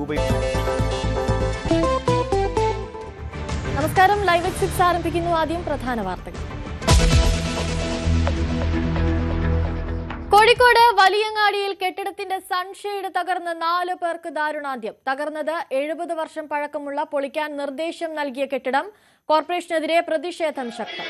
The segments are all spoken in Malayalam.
രൂപ. നമസ്കാരം, ലൈവ് എക്സിറ്റ് ആരംഭിക്കുന്നു. ആദ്യം പ്രധാന വാർത്തകൾ. കോഴിക്കോട് വലിയങ്ങാടിയിൽ കെട്ടിടത്തിന്റെ സൺഷെയ്ഡ് തകർന്ന് 4 പേർക്ക് ദാരുണാന്ത്യം. തകർന്നത് 70 വർഷം പഴക്കമുള്ള പൊളിക്കാൻ നിർദ്ദേശം നൽകിയ കെട്ടിടം. കോർപ്പറേഷനെതിരെ പ്രതിഷേധം ശക്തം.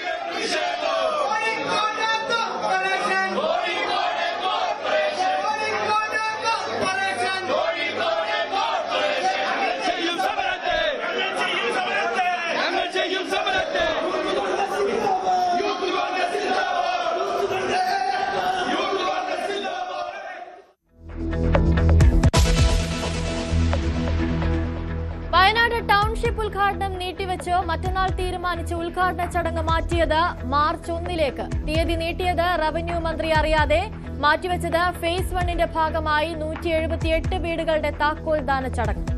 വയനാട് ടൗൺഷിപ്പ് ഉദ്ഘാടനം നീട്ടിവെച്ച് മറ്റന്നാൾ തീരുമാനിച്ച ഉദ്ഘാടന ചടങ്ങ് മാറ്റിയത് മാർച്ച് 1 തീയതി നീട്ടിയത് റവന്യൂ മന്ത്രി അറിയാതെ. മാറ്റിവെച്ചത് ഫേസ് 1ന്റെ ഭാഗമായി 178 വീടുകളുടെ താക്കോൽദാന ചടങ്ങ്.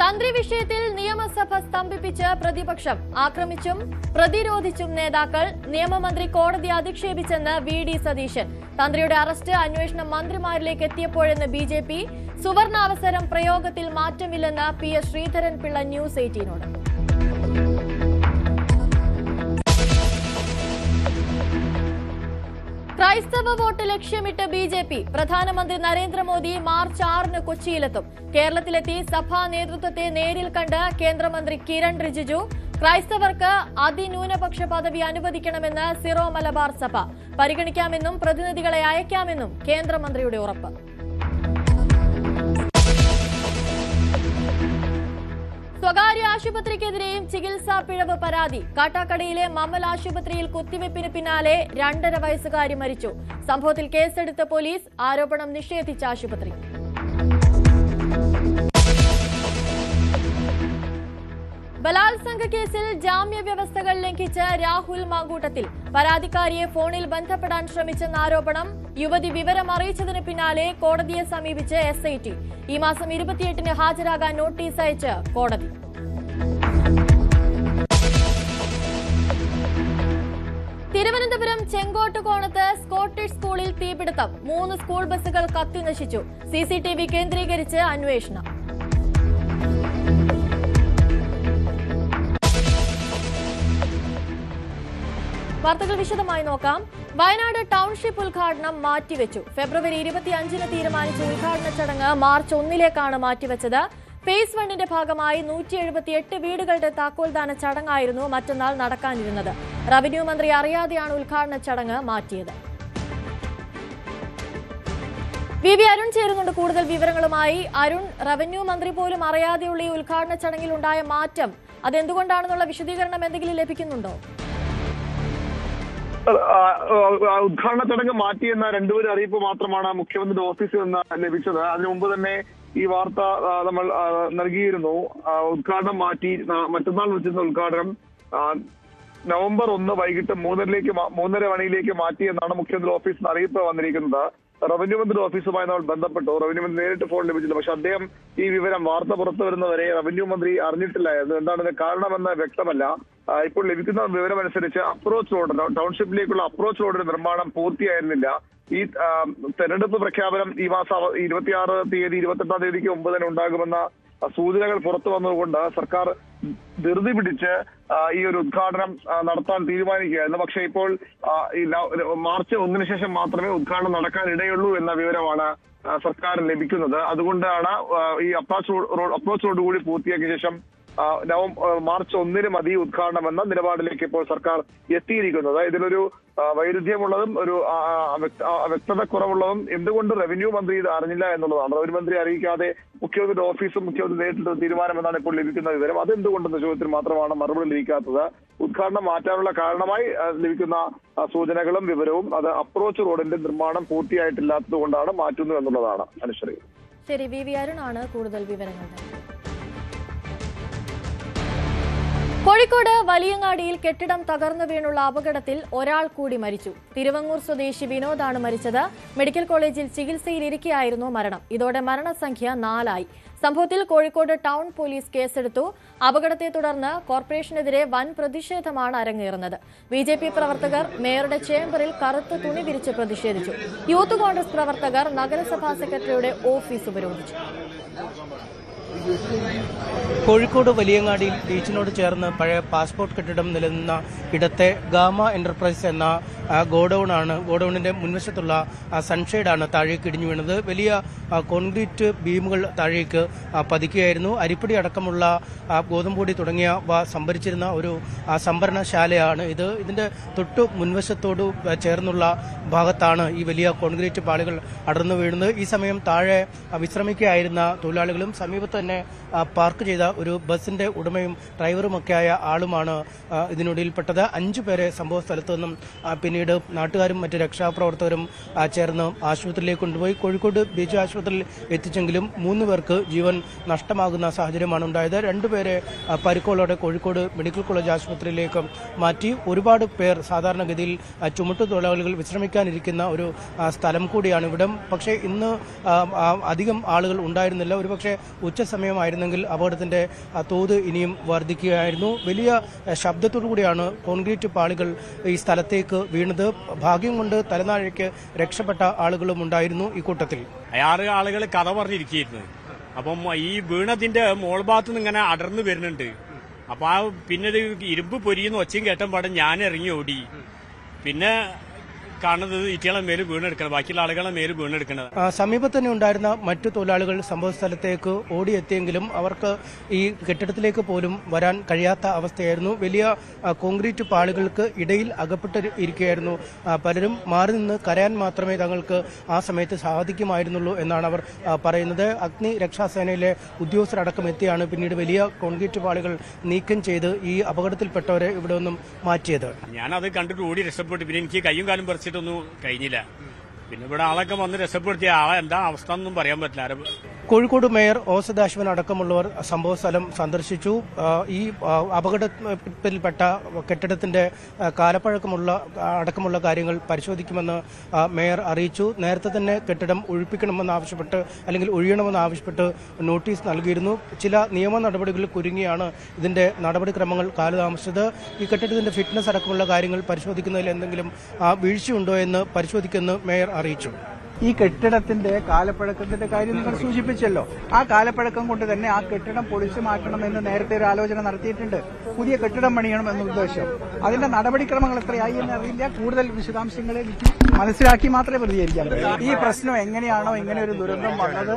തന്ത്രി വിഷയത്തിൽ നിയമസഭ സ്തംഭിപ്പിച്ച് പ്രതിപക്ഷം. ആക്രമിച്ചും പ്രതിരോധിച്ചും നേതാക്കൾ. നിയമമന്ത്രി കോടതി അധിക്ഷേപിച്ചെന്ന് VD സതീശൻ. തന്ത്രിയുടെ അറസ്റ്റ് അന്വേഷണം മന്ത്രിമാരിലേക്ക് എത്തിയപ്പോഴെന്ന് BJP. സുവർണാവസരം പ്രയോഗത്തിൽ മാറ്റമില്ലെന്ന് PS ശ്രീധരൻപിള്ള ന്യൂസ് 18നോട്. ക്രൈസ്തവ വോട്ട് ലക്ഷ്യമിട്ട് BJP. പ്രധാനമന്ത്രി നരേന്ദ്രമോദി മാർച്ച് 6 കൊച്ചിയിലെത്തും. കേരളത്തിലെത്തി സഭാ നേതൃത്വത്തെ നേരിൽ കണ്ട് കേന്ദ്രമന്ത്രി കിരൺ റിജിജു. ക്രൈസ്തവർക്ക് അതിന്യൂനപക്ഷ പദവി അനുവദിക്കണമെന്ന് സിറോ മലബാർ സഭ. പരിഗണിക്കാമെന്നും പ്രതിനിധികളെ അയക്കാമെന്നും കേന്ദ്രമന്ത്രിയുടെ ഉറപ്പ്. സ്വകാര്യ ആശുപത്രിക്കെതിരെയും ചികിത്സാ പിഴവ് പരാതി. കാട്ടാക്കടയിലെ മമ്മൽ ആശുപത്രിയിൽ കുത്തിവെപ്പിന് പിന്നാലെ 2.5 വയസ്സുകാരി മരിച്ചു. സംഭവത്തിൽ കേസെടുത്ത പോലീസ്. ആരോപണം നിഷേധിച്ച ആശുപത്രി. ബലാത്സംഗ കേസിൽ ജാമ്യ വ്യവസ്ഥകൾ ലംഘിച്ച് രാഹുൽ മാങ്കൂട്ടത്തിൽ. പരാതിക്കാരിയെ ഫോണിൽ ബന്ധപ്പെടാൻ ശ്രമിച്ചെന്ന ആരോപണം. യുവതി വിവരം അറിയിച്ചതിന് പിന്നാലെ കോടതിയെ സമീപിച്ച് SIT. ഈ മാസം 28-ന് ഹാജരാകാൻ നോട്ടീസ് അയച്ച് കോടതി. തിരുവനന്തപുരം ചെങ്കോട്ടുകോണത്ത് സ്കോട്ടിഷ് സ്കൂളിൽ തീപിടുത്തം. 3 സ്കൂൾ ബസ്സുകൾ കത്തിനശിച്ചു. CCTV കേന്ദ്രീകരിച്ച് അന്വേഷണം. വാർത്തകൾ വിശദമായി നോക്കാം. വയനാട് ടൗൺഷിപ്പ് ഉദ്ഘാടനം മാറ്റിവെച്ചു. ഫെബ്രുവരി 25-ന് തീരുമാനിച്ച ഉദ്ഘാടന ചടങ്ങ് മാർച്ച് 1 മാറ്റിവെച്ചത്. ഫേസ് 1ന്റെ ഭാഗമായി 178 വീടുകളുടെ താക്കോൽദാന ചടങ്ങായിരുന്നു മറ്റന്നാൾ നടക്കാനിരുന്നത്. റവന്യൂ മന്ത്രി അറിയാതെയാണ് ഉദ്ഘാടന ചടങ്ങ് മാറ്റിയത്. VV അരുൺ ചേരുന്നുണ്ട് കൂടുതൽ വിവരങ്ങളുമായി. അരുൺ, റവന്യൂ മന്ത്രി പോലും അറിയാതെയുള്ള ഈ ഉദ്ഘാടന ചടങ്ങിൽ ഉണ്ടായ മാറ്റം അതെന്തുകൊണ്ടാണെന്നുള്ള വിശദീകരണം എന്തെങ്കിലും ലഭിക്കുന്നുണ്ടോ? ഉദ്ഘാടന ചടങ്ങ് മാറ്റിയെന്ന 2 അറിയിപ്പ് മാത്രമാണ് മുഖ്യമന്ത്രിയുടെ ഓഫീസിൽ നിന്ന് ലഭിച്ചത്. അതിനു മുമ്പ് തന്നെ ഈ വാർത്ത നമ്മൾ നൽകിയിരുന്നു. ഉദ്ഘാടനം മാറ്റി. മറ്റന്നാൾ വെച്ചിരുന്ന ഉദ്ഘാടനം നവംബർ 1 വൈകിട്ട് 3:30 മണിയിലേക്ക് മാറ്റിയെന്നാണ് മുഖ്യമന്ത്രി ഓഫീസിൽ നിന്ന് അറിയിപ്പ് വന്നിരിക്കുന്നത്. റവന്യൂ മന്ത്രി ഓഫീസുമായി നമ്മൾ ബന്ധപ്പെട്ടു. റവന്യൂ മന്ത്രി നേരിട്ട് ഫോൺ ലഭിച്ചില്ല. പക്ഷെ അദ്ദേഹം ഈ വിവരം വാർത്ത പുറത്തു വരുന്നവരെ റവന്യൂ മന്ത്രി അറിഞ്ഞിട്ടില്ലായിരുന്നു. എന്താണ് ഇതിന് കാരണമെന്ന് വ്യക്തമല്ല. ഇപ്പോൾ ലഭിക്കുന്ന വിവരമനുസരിച്ച് അപ്രോച്ച് റോഡ്, ടൗൺഷിപ്പിലേക്കുള്ള അപ്രോച്ച് റോഡിന്റെ നിർമ്മാണം പൂർത്തിയായിരുന്നില്ല. ഈ തെരഞ്ഞെടുപ്പ് പ്രഖ്യാപനം ഈ മാസം 26 തീയതി 28-ാം തീയതിക്ക് മുമ്പ് തന്നെ ഉണ്ടാകുമെന്ന സൂചനകൾ പുറത്തു വന്നതുകൊണ്ട് സർക്കാർ ധൃതി പിടിച്ച് ഈ ഒരു ഉദ്ഘാടനം നടത്താൻ തീരുമാനിക്കുകയായിരുന്നു. പക്ഷെ ഇപ്പോൾ ഈ മാർച്ച് 1 ശേഷം മാത്രമേ ഉദ്ഘാടനം നടക്കാൻ ഇടയുള്ളൂ എന്ന വിവരമാണ് സർക്കാരിന് ലഭിക്കുന്നത്. അതുകൊണ്ടാണ് ഈ അപ്രോച്ച് റോഡ് കൂടി പൂർത്തിയാക്കിയ ശേഷം മാർച്ച് 1 മതി ഉദ്ഘാടനം എന്ന നിലപാടിലേക്ക് ഇപ്പോൾ സർക്കാർ എത്തിയിരിക്കുന്നത്. ഇതിലൊരു വൈരുദ്ധ്യമുള്ളതും ഒരു വ്യക്തത കുറവുള്ളതും എന്തുകൊണ്ട് റവന്യൂ മന്ത്രി ഇത് അറിഞ്ഞില്ല എന്നുള്ളതാണ്. റവന്യൂ മന്ത്രി അറിയിക്കാതെ മുഖ്യമന്ത്രിയുടെ ഓഫീസും മുഖ്യമന്ത്രി നേരിട്ടുള്ള തീരുമാനമെന്നാണ് ഇപ്പോൾ ലഭിക്കുന്ന വിവരം. അതെന്തുകൊണ്ടെന്ന ചോദ്യത്തിന് മാത്രമാണ് മറുപടി ലഭിക്കാത്തത്. ഉദ്ഘാടനം മാറ്റാനുള്ള കാരണമായി ലഭിക്കുന്ന സൂചനകളും വിവരവും അത് അപ്രോച്ച് റോഡിന്റെ നിർമ്മാണം പൂർത്തിയായിട്ടില്ലാത്തത് കൊണ്ടാണ് മാറ്റുന്നു എന്നുള്ളതാണ്. അനുശ്രീ. ശരി, VV അരുണാണ് കൂടുതൽ വിവരങ്ങൾ. കോഴിക്കോട് വലിയങ്ങാടിയിൽ കെട്ടിടം തകർന്നു വീണുള്ള അപകടത്തിൽ ഒരാൾ കൂടി മരിച്ചു. തിരുവങ്ങൂർ സ്വദേശി വിനോദാണ് മരിച്ചത്. മെഡിക്കൽ കോളേജിൽ ചികിത്സയിലിരിക്കെയായിരുന്നു മരണം. ഇതോടെ മരണസംഖ്യ 4 ആയി. സംഭവത്തിൽ കോഴിക്കോട് ടൗൺ പോലീസ് കേസെടുത്തു. അപകടത്തെ തുടർന്ന് കോർപ്പറേഷനെതിരെ വൻ പ്രതിഷേധമാണ് അരങ്ങേറുന്നത്. ബിജെപി പ്രവർത്തകർ മേയറുടെ ചേംബറിൽ കറുത്ത തുണി വിരിച്ച് പ്രതിഷേധിച്ചു. യൂത്ത് കോൺഗ്രസ് പ്രവർത്തകർ നഗരസഭാ സെക്രട്ടറിയുടെ ഓഫീസ് ഉപരോധിച്ചു. കോഴിക്കോട് വലിയങ്ങാടിയിൽ ബീച്ചിനോട് ചേർന്ന് പഴയ പാസ്പോർട്ട് കെട്ടിടം നിലനിന്ന ഇടത്തെ ഗാമ എന്റർപ്രൈസ് എന്ന ഗോഡൌണാണ്. ഗോഡൌണിന്റെ മുൻവശത്തുള്ള സൺഷെയ്ഡാണ് താഴേക്ക് ഇടിഞ്ഞു വീണത്. വലിയ കോൺക്രീറ്റ് ബീമുകൾ താഴേക്ക് പതിക്കുകയായിരുന്നു. അരിപ്പടി അടക്കമുള്ള ഗോതമ്പൊടി തുടങ്ങിയവ സംഭരിച്ചിരുന്ന ഒരു സംഭരണശാലയാണ് ഇത്. ഇതിന്റെ തൊട്ടു മുൻവശത്തോട് ചേർന്നുള്ള ഭാഗത്താണ് ഈ വലിയ കോൺക്രീറ്റ് പാളികൾ അടർന്നു വീഴുന്നത്. ഈ സമയം താഴെ വിശ്രമിക്കുകയായിരുന്ന തൊഴിലാളികളും സമീപത്ത് തന്നെ പാർക്ക് ചെയ്ത ഒരു ബസിന്റെ ഉടമയും ഡ്രൈവറുമൊക്കെയായ ആളുമാണ് ഇതിനൊടുവിൽപ്പെട്ടത്. 5 പേരെ സംഭവ സ്ഥലത്തു നിന്നും പിന്നീട് നാട്ടുകാരും മറ്റ് രക്ഷാപ്രവർത്തകരും ചേർന്ന് ആശുപത്രിയിലേക്ക് കൊണ്ടുപോയി. കോഴിക്കോട് ബീച്ച് ആശുപത്രിയിൽ എത്തിച്ചെങ്കിലും 3 പേർക്ക് ജീവൻ നഷ്ടമാകുന്ന സാഹചര്യമാണ് ഉണ്ടായത്. 2 പേരെ പരിക്കുകളോടെ കോഴിക്കോട് മെഡിക്കൽ കോളേജ് ആശുപത്രിയിലേക്ക് മാറ്റി. ഒരുപാട് പേർ സാധാരണഗതിയിൽ ചുമട്ടുതൊഴിലാളികൾ വിശ്രമിക്കാനിരിക്കുന്ന ഒരു സ്ഥലം കൂടിയാണ് ഇവിടം. പക്ഷേ ഇന്ന് അധികം ആളുകൾ ഉണ്ടായിരുന്നില്ല. ഒരുപക്ഷെ ഉച്ച സമയമായിരുന്നെങ്കിൽ അപകടത്തിന്റെ തോത് ഇനിയും വർദ്ധിക്കുകയായിരുന്നു. വലിയ ശബ്ദത്തോടു കൂടിയാണ് കോൺക്രീറ്റ് പാളികൾ ഈ സ്ഥലത്തേക്ക് വീണത്. ഭാഗ്യം കൊണ്ട് തലനാഴയ്ക്ക് രക്ഷപ്പെട്ട ആളുകളും ഉണ്ടായിരുന്നു ഈ കൂട്ടത്തിൽ. 6 ആളുകൾ കഥ പറഞ്ഞിരിക്കുന്നു. അപ്പം ഈ വീണതിന്റെ മോൾഭാഗത്ത് നിന്ന് ഇങ്ങനെ അടർന്നു വരുന്നുണ്ട്. അപ്പൊ പിന്നെ ഇരുമ്പ് പൊരിയുന്ന ഒച്ചയും കേട്ടൻ പാടെ ഞാൻ ഇറങ്ങി ഓടി. പിന്നെ കാണുന്നത് ഇറ്റകളെ മേല് വീണെടുക്കണം, ബാക്കിയുള്ള ആളുകളെ മേല് വീണെടുക്കുന്നത്. സമീപത്ത് തന്നെ ഉണ്ടായിരുന്ന മറ്റു തൊഴിലാളികൾ സംഭവ സ്ഥലത്തേക്ക് ഓടിയെത്തിയെങ്കിലും അവർക്ക് ഈ കെട്ടിടത്തിലേക്ക് പോലും വരാൻ കഴിയാത്ത അവസ്ഥയായിരുന്നു. വലിയ കോൺക്രീറ്റ് പാളികൾക്ക് ഇടയിൽ അകപ്പെട്ട് ഇരിക്കുകയായിരുന്നു. പലരും മാറി നിന്ന് കരയാൻ മാത്രമേ തങ്ങൾക്ക് ആ സമയത്ത് സാധിക്കുമായിരുന്നുള്ളൂ എന്നാണ് അവർ പറയുന്നത്. അഗ്നി രക്ഷാസേനയിലെ ഉദ്യോഗസ്ഥരടക്കം എത്തിയാണ് പിന്നീട് വലിയ കോൺക്രീറ്റ് പാളികൾ നീക്കം ചെയ്ത് ഈ അപകടത്തിൽപ്പെട്ടവരെ ഇവിടെ നിന്നും മാറ്റിയത്. ഞാനത് കണ്ടിട്ട് ഓടി രക്ഷപ്പെട്ടു. പിന്നെ എനിക്ക് കയ്യും കാലും പറിച്ചിട്ടൊന്നും കഴിഞ്ഞില്ല. പിന്നെ ഇവിടെ ആളൊക്കെ വന്ന് രക്ഷപ്പെടുത്തിയ ആളെ എന്താ അവസ്ഥ എന്നൊന്നും പറയാൻ പറ്റില്ല. കോഴിക്കോട് മേയർ ഓസദാശ്വൻ അടക്കമുള്ളവർ സംഭവസ്ഥലം സന്ദർശിച്ചു. ഈ അപകടത്തിൽപ്പെട്ട കെട്ടിടത്തിന്റെ അടക്കമുള്ള കാര്യങ്ങൾ പരിശോധിക്കുമെന്ന് മേയർ അറിയിച്ചു. നേരത്തെ തന്നെ കെട്ടിടം ഒഴിയണമെന്നാവശ്യപ്പെട്ട് നോട്ടീസ് നൽകിയിരുന്നു. ചില നിയമ നടപടികളിൽ കുരുങ്ങിയാണ് ഇതിന്റെ നടപടിക്രമങ്ങൾ കാലതാമസിച്ചത്. ഈ കെട്ടിടത്തിന്റെ ഫിറ്റ്നസ് അടക്കമുള്ള കാര്യങ്ങൾ പരിശോധിക്കുന്നതിൽ എന്തെങ്കിലും വീഴ്ചയുണ്ടോ എന്ന് പരിശോധിക്കുമെന്ന് മേയർ അറിയിച്ചു. ഈ കെട്ടിടത്തിന്റെ കാലപ്പഴക്കത്തിന്റെ കാര്യം നിങ്ങൾ സൂചിപ്പിച്ചല്ലോ. ആ കാലപ്പഴക്കം കൊണ്ട് തന്നെ ആ കെട്ടിടം പൊളിച്ചു മാറ്റണമെന്ന് നേരത്തെ ഒരു ആലോചന നടത്തിയിട്ടുണ്ട്. പുതിയ കെട്ടിടം പണിയണം എന്ന ഉദ്ദേശം. അതിന്റെ നടപടിക്രമങ്ങൾ എത്രയായി എന്ന് അറിയില്ല. കൂടുതൽ വിശദാംശങ്ങളെ മനസ്സിലാക്കി മാത്രമേ പ്രതികരിക്കാൻ കഴിയൂ. ഈ പ്രശ്നം എങ്ങനെയാണോ ഇങ്ങനെ ഒരു ദുരന്തം വന്നത്,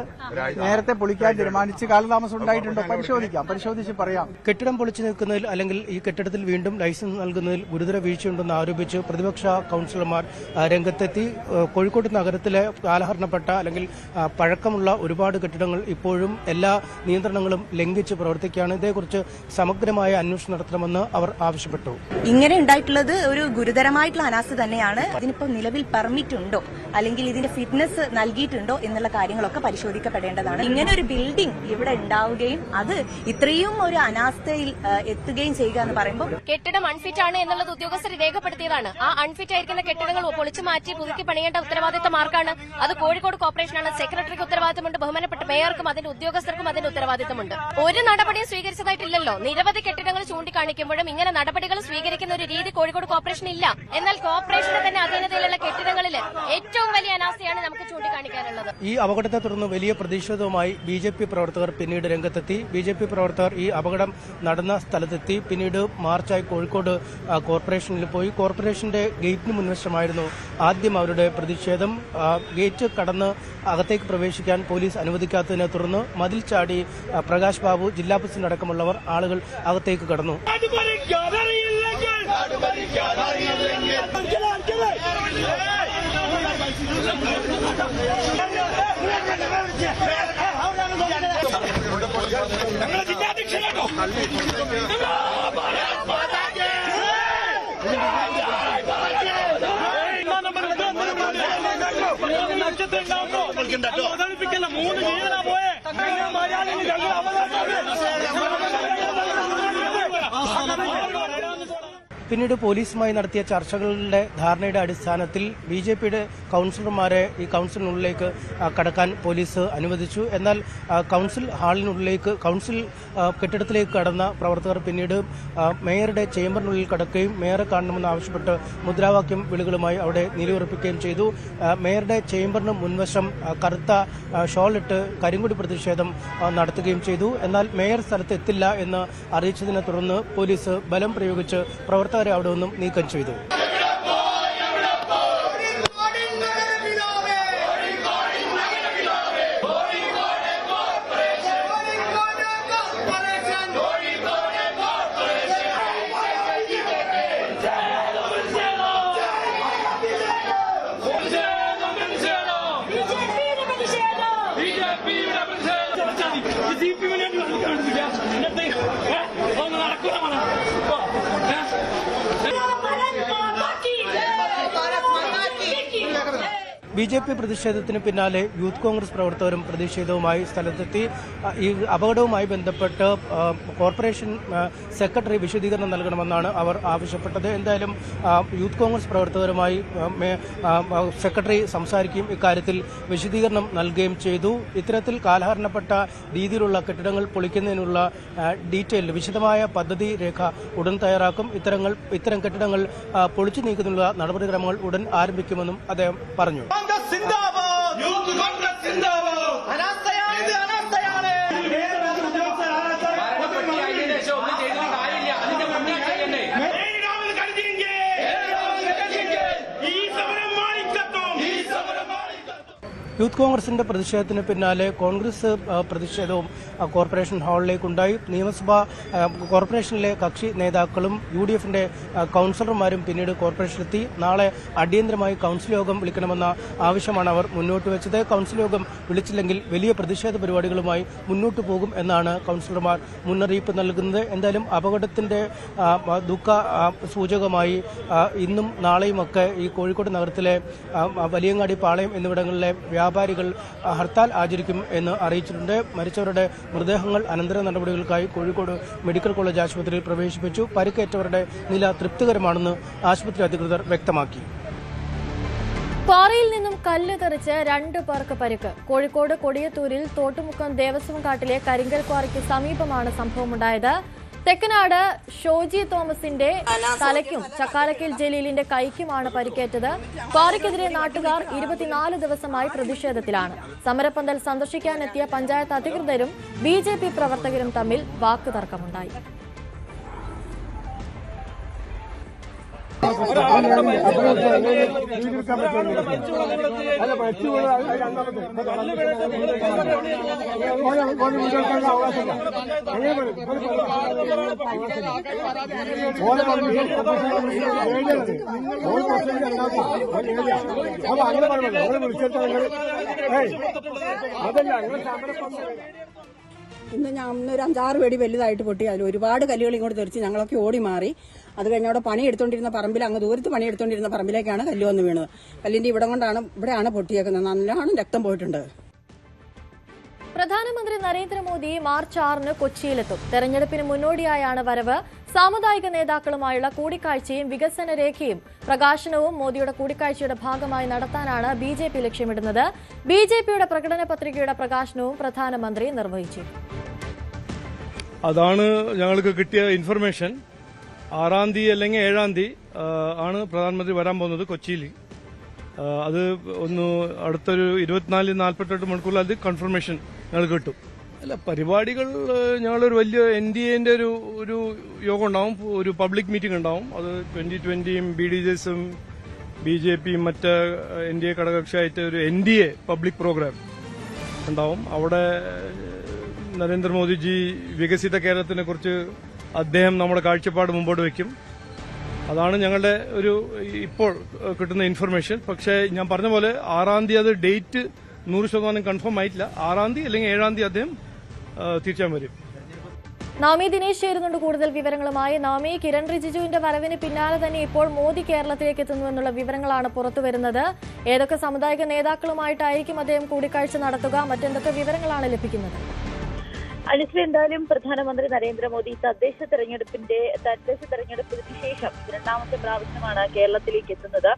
നേരത്തെ പൊളിക്കാൻ തീരുമാനിച്ച് കാലതാമസം ഉണ്ടായിട്ടുണ്ടോ പരിശോധിച്ച് പറയാം. കെട്ടിടം പൊളിച്ചു നിൽക്കുന്നതിൽ അല്ലെങ്കിൽ ഈ കെട്ടിടത്തിൽ വീണ്ടും ലൈസൻസ് നൽകുന്നതിൽ ഗുരുതര വീഴ്ചയുണ്ടെന്ന് ആരോപിച്ച് പ്രതിപക്ഷ കൌൺസിലർമാർ രംഗത്തെത്തി. കോഴിക്കോട് നഗരത്തിലെ കാലഹരണപ്പെട്ട അല്ലെങ്കിൽ പഴക്കമുള്ള ഒരുപാട് കെട്ടിടങ്ങൾ ഇപ്പോഴും എല്ലാ നിയന്ത്രണങ്ങളും ലംഘിച്ച് പ്രവർത്തിക്കുകയാണ്. ഇതേക്കുറിച്ച് സമഗ്രമായ അന്വേഷണം നടത്തണമെന്ന് അവർ ആവശ്യപ്പെട്ടു. ഇങ്ങനെ ഉണ്ടായിട്ടുള്ളത് ഒരു ഗുരുതരമായിട്ടുള്ള അനാസ്ഥ തന്നെയാണ്. ഇതിനിപ്പോൾ നിലവിൽ പെർമിറ്റ് ഉണ്ടോ അല്ലെങ്കിൽ ഇതിന്റെ ഫിറ്റ്നസ് നൽകിയിട്ടുണ്ടോ എന്നുള്ള കാര്യങ്ങളൊക്കെ പരിശോധിക്കപ്പെടേണ്ടതാണ്. ഇങ്ങനെ ഒരു ബിൽഡിംഗ് ഇവിടെ ഉണ്ടാവുകയും അത് ഇത്രയും ഒരു അനാസ്ഥയിൽ എത്തുകയും ചെയ്യുക എന്ന് പറയുമ്പോൾ കെട്ടിടം അൺഫിറ്റ് ആണ് എന്നുള്ളത് ഉദ്യോഗസ്ഥർ രേഖപ്പെടുത്തിയതാണ്. ആ അൺഫിറ്റ് ആയിരിക്കുന്ന കെട്ടിടങ്ങൾ പൊളിച്ചു മാറ്റി പുതുക്കി പണിയേണ്ട ഉത്തരവാദിത്തം ആർക്കാണ്? അത് കോഴിക്കോട് കോർപ്പറേഷനാണ്. സെക്രട്ടറിക്ക് ഉത്തരവാദിത്തമുണ്ട്, ബഹുമാനപ്പെട്ട മേയർക്കും അതിന്റെ ഉദ്യോഗസ്ഥർക്കും അതിന്റെ ഉത്തരവാദിത്തമുണ്ട്. ഒരു നടപടിയും സ്വീകരിച്ചതായിട്ടില്ലല്ലോ. നിരവധി കെട്ടിടങ്ങൾ ചൂണ്ടിക്കാണിക്കുമ്പോഴും ഇങ്ങനെ നടപടികൾ സ്വീകരിക്കുന്ന ഒരു രീതി കോഴിക്കോട് കോർപ്പറേഷൻ ഇല്ല. എന്നാൽ കോർപ്പറേഷന്റെ തന്നെ അധീനതയിലുള്ള കെട്ടിടങ്ങളിൽ ഏറ്റവും വലിയ അനാസ്ഥയാണ് നമുക്ക് ചൂണ്ടിക്കാണിക്കാനുള്ളത്. ഈ അപകടത്തെ തുടർന്ന് വലിയ പ്രതിഷേധവുമായി ബിജെപി പ്രവർത്തകർ പിന്നീട് രംഗത്തെത്തി. ബിജെപി പ്രവർത്തകർ ഈ അപകടം നടന്ന സ്ഥലത്തെത്തി. പിന്നീട് മാർച്ചായി കോഴിക്കോട് കോർപ്പറേഷനിൽ പോയി. കോർപ്പറേഷന്റെ ഗേറ്റിന് മുൻവശമായിരുന്നു ആദ്യം അവരുടെ പ്രതിഷേധം. ഗേറ്റ് കടന്ന് അകത്തേക്ക് പ്രവേശിക്കാൻ പോലീസ് അനുവദിക്കാത്തതിനെ തുടർന്ന് മതിൽ ചാടി പ്രകാശ് ബാബു, ജില്ലാ പ്രസിഡന്റ് അടക്കമുള്ളവർ ആളുകൾ അകത്തേക്ക് കടന്നു. അവതരിപ്പിക്കല്ല 3 ജീവനാ പോയെ മര്യാദ പിന്നീട് പോലീസുമായി നടത്തിയ ചർച്ചകളുടെ ധാരണയുടെ അടിസ്ഥാനത്തിൽ BJPയുടെ കൌൺസിലർമാരെ ഈ കൌൺസിലിനുള്ളിലേക്ക് കടക്കാൻ പോലീസ് അനുവദിച്ചു. എന്നാൽ കൌൺസിൽ ഹാളിനുള്ളിലേക്ക് കൌൺസിൽ കെട്ടിടത്തിലേക്ക് കടന്ന പ്രവർത്തകർ പിന്നീട് മേയറുടെ ചേംബറിനുള്ളിൽ കടക്കുകയും മേയറെ കാണണമെന്ന് ആവശ്യപ്പെട്ട് മുദ്രാവാക്യം വിളികളുമായി അവിടെ നിലയുറപ്പിക്കുകയും ചെയ്തു. മേയറുടെ ചേംബറിന് മുൻവശം കറുത്ത ഷോളിട്ട് കരിങ്കൊടി പ്രതിഷേധം നടത്തുകയും ചെയ്തു. എന്നാൽ മേയർ സ്ഥലത്ത് എത്തില്ല എന്ന് അറിയിച്ചതിനെ തുടർന്ന് പോലീസ് ബലം പ്രയോഗിച്ച് പ്രവർത്തകരെ അവിടെ നിന്നും നീക്കം ചെയ്തു. BJP പ്രതിഷേധത്തിന് പിന്നാലെ യൂത്ത് കോൺഗ്രസ് പ്രവർത്തകരും പ്രതിഷേധവുമായി സ്ഥലത്തെത്തി. ഈ അപകടവുമായി ബന്ധപ്പെട്ട് കോർപ്പറേഷൻ സെക്രട്ടറി വിശദീകരണം നൽകണമെന്നാണ് അവർ ആവശ്യപ്പെട്ടത്. എന്തായാലും യൂത്ത് കോൺഗ്രസ് പ്രവർത്തകരുമായി സെക്രട്ടറി സംസാരിക്കുകയും ഇക്കാര്യത്തിൽ വിശദീകരണം നൽകുകയും ചെയ്തു. ഇത്തരത്തിൽ കാലഹരണപ്പെട്ട രീതിയിലുള്ള കെട്ടിടങ്ങൾ പൊളിക്കുന്നതിനുള്ള ഡീറ്റെയിൽ വിശദമായ പദ്ധതി രേഖ ഉടൻ തയ്യാറാക്കും. ഇത്തരം കെട്ടിടങ്ങൾ പൊളിച്ചു നീക്കുന്നതിനുള്ള നടപടിക്രമങ്ങൾ ഉടൻ ആരംഭിക്കുമെന്നും അദ്ദേഹം പറഞ്ഞു. യൂത്ത് കോൺഗ്രസിന്റെ പ്രതിഷേധത്തിന് പിന്നാലെ കോൺഗ്രസ് പ്രതിഷേധവും കോർപ്പറേഷൻ ഹാളിലേക്കുണ്ടായി. നിയമസഭാ കോർപ്പറേഷനിലെ കക്ഷി നേതാക്കളും UDFന്റെ കൌൺസിലർമാരും പിന്നീട് കോർപ്പറേഷനിലെത്തി. നാളെ അടിയന്തരമായി കൌൺസിൽ യോഗം വിളിക്കണമെന്ന ആവശ്യമാണ് അവർ മുന്നോട്ട് വെച്ചത്. കൌൺസിൽ യോഗം വിളിച്ചില്ലെങ്കിൽ വലിയ പ്രതിഷേധ പരിപാടികളുമായി മുന്നോട്ട് പോകും എന്നാണ് കൌൺസിലർമാർ മുന്നറിയിപ്പ് നൽകുന്നത്. എന്തായാലും അപകടത്തിന്റെ ദുഃഖ സൂചകമായി ഇന്നും നാളെയുമൊക്കെ ഈ കോഴിക്കോട് നഗരത്തിലെ വലിയങ്ങാടി, പാളയം എന്നിവിടങ്ങളിലെ വ്യാപാരികൾ ഹർത്താൽ ആചരിക്കും എന്ന് അറിയിച്ചിട്ടുണ്ട്. മരിച്ചവരുടെ മൃതദേഹങ്ങൾ അനന്തര നടപടികൾക്കായി കോഴിക്കോട് മെഡിക്കൽ കോളേജ് ആശുപത്രിയിൽ പ്രവേശിപ്പിച്ചു. പരിക്കേറ്റവരുടെ നില തൃപ്തികരമാണെന്ന് ആശുപത്രി അധികൃതർ വ്യക്തമാക്കി. പാറയിൽ നിന്നും കല്ല് തെറിച്ച് 2 പേർക്ക് പരിക്ക്. കോഴിക്കോട് കൊടിയത്തൂരിൽ തോട്ടുമുക്കം ദേവസ്വം കാട്ടിലെ കരിങ്കൽ ക്വാറിക്ക് സമീപമാണ് സംഭവമുണ്ടായത്. തെക്കനാട് ഷോജി തോമസിന്റെ തലയ്ക്കും ചക്കാലക്കൽ ജലീലിന്റെ കൈക്കുമാണ് പരിക്കേറ്റത്. ക്വാറിക്കെതിരെ നാട്ടുകാർ 24 ദിവസമായി പ്രതിഷേധത്തിലാണ്. സമരപ്പന്തൽ സന്ദർശിക്കാനെത്തിയ പഞ്ചായത്ത് അധികൃതരും BJP പ്രവർത്തകരും തമ്മിൽ വാക്കുതർക്കമുണ്ടായി. ഇന്ന് ഒരു 5-6 വെടി വലുതായിട്ട് പൊട്ടി. അതിൽ ഒരുപാട് കല്ലുകൾ ഇങ്ങോട്ട് തെറിച്ച് ഞങ്ങളൊക്കെ ഓടി മാറി. അത് കഴിഞ്ഞ് അവിടെ പണിയെടുത്തോണ്ടിരുന്ന പറമ്പിൽ, അങ്ങ് ദൂരത്ത് പണിയെടുത്തോണ്ടിരുന്ന പറമ്പിലേക്കാണ് കല്ല് വന്ന് വീണത്. കല്ലിന്റെ ഇവിടെയാണ് പൊട്ടിയേക്കുന്നത്. നല്ലോണം രക്തം പോയിട്ടുണ്ട്. പ്രധാനമന്ത്രി നരേന്ദ്രമോദി മാർച്ച് 6-ന് കൊച്ചിയിലെത്തും. തെരഞ്ഞെടുപ്പിന് മുന്നോടിയായാണ് വരവ്. സാമുദായിക നേതാക്കളുമായുള്ള കൂടിക്കാഴ്ചയും വികസന രേഖയും പ്രകാശനവും മോദിയുടെ കൂടിക്കാഴ്ചയുടെ ഭാഗമായി നടത്താനാണ് BJP ലക്ഷ്യമിടുന്നത്. BJPയുടെ പ്രകടന പത്രികയുടെ പ്രകാശനവും പ്രധാനമന്ത്രി നിർവഹിച്ചു. അതാണ് ഞങ്ങൾക്ക് കിട്ടിയ ഇൻഫർമേഷൻ. 6-ാം തീയതി അല്ലെങ്കിൽ 7-ാം തീയതി ആണ് പ്രധാനമന്ത്രി വരാൻ പോകുന്നത് കൊച്ചിയിൽ. അത് അടുത്തൊരു 24-48 മണിക്കൂറിൽ അത് കൺഫർമേഷൻ ഞങ്ങൾ കിട്ടും. അല്ല, പരിപാടികൾ ഞങ്ങളൊരു വലിയ NDAന്റെ ഒരു യോഗം ഉണ്ടാവും, ഒരു പബ്ലിക് മീറ്റിംഗ് ഉണ്ടാവും. അത് 2020യും BDJസും BJPയും മറ്റ് NDA ഘടകകക്ഷിയായിട്ട് ഒരു NDA പബ്ലിക് പ്രോഗ്രാം ഉണ്ടാവും. അവിടെ നരേന്ദ്രമോദിജി വികസിത കേരളത്തിനെ കുറിച്ച് അദ്ദേഹം നമ്മുടെ കാഴ്ചപ്പാട് മുമ്പോട്ട് വയ്ക്കും. അതാണ് ഞങ്ങളുടെ ഇപ്പോൾ കിട്ടുന്ന ഇൻഫർമേഷൻ. പക്ഷേ ഞാൻ പറഞ്ഞ പോലെ 6-ാം തീയതി അത് ഡേറ്റ് 100% കൺഫേം ആയിട്ടില്ല. 6-ാം തീയതി അല്ലെങ്കിൽ 7-ാം തീയതി അദ്ദേഹം തീർച്ചയായും വരും. നവമി ദിനേശ് ചേരുന്നുണ്ട് കൂടുതൽ വിവരങ്ങളുമായി. നവമി, കിരൺ റിജിജുവിന്റെ വരവിന് പിന്നാലെ തന്നെ ഇപ്പോൾ മോദി കേരളത്തിലേക്ക് എത്തുന്നുവെന്നുള്ള വിവരങ്ങളാണ് പുറത്തുവരുന്നത്. ഏതൊക്കെ സാമുദായിക നേതാക്കളുമായിട്ടായിരിക്കും അദ്ദേഹം കൂടിക്കാഴ്ച നടത്തുക? മറ്റെന്തൊക്കെ വിവരങ്ങളാണ് ലഭിക്കുന്നത്? അനുശ്രീ, എന്തായാലും പ്രധാനമന്ത്രി നരേന്ദ്രമോദി തദ്ദേശ തെരഞ്ഞെടുപ്പിന് ശേഷം രണ്ടാമത്തെ പ്രാവശ്യമാണ് കേരളത്തിലേക്ക് എത്തുന്നത്.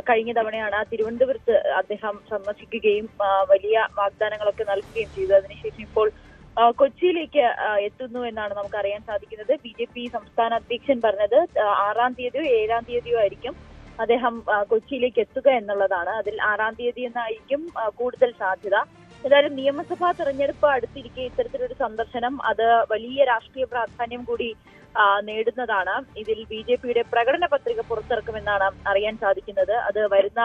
കഴിഞ്ഞ തവണയാണ് തിരുവനന്തപുരത്ത് അദ്ദേഹം സന്ദർശിക്കുകയും വലിയ വാഗ്ദാനങ്ങളൊക്കെ നൽകുകയും ചെയ്തു. അതിനുശേഷം ഇപ്പോൾ കൊച്ചിയിലേക്ക് എത്തുന്നു എന്നാണ് നമുക്ക് അറിയാൻ സാധിക്കുന്നത്. BJP സംസ്ഥാന അധ്യക്ഷൻ പറഞ്ഞത് 6-ാം തീയതിയോ 7-ാം തീയതിയോ ആയിരിക്കും അദ്ദേഹം കൊച്ചിയിലേക്ക് എത്തുക എന്നുള്ളതാണ്. അതിൽ 6-ാം തീയതി എന്നായിരിക്കും കൂടുതൽ സാധ്യത. എന്തായാലും നിയമസഭാ തെരഞ്ഞെടുപ്പ് അടുത്തിരിക്കെ ഇത്തരത്തിലൊരു സന്ദർശനം അത് വലിയ രാഷ്ട്രീയ പ്രാധാന്യം കൂടി നേടുന്നതാണ്. ഇതിൽ BJPയുടെ പ്രകടന പത്രിക പുറത്തിറക്കുമെന്നാണ് അറിയാൻ സാധിക്കുന്നത്. അത് വരുന്ന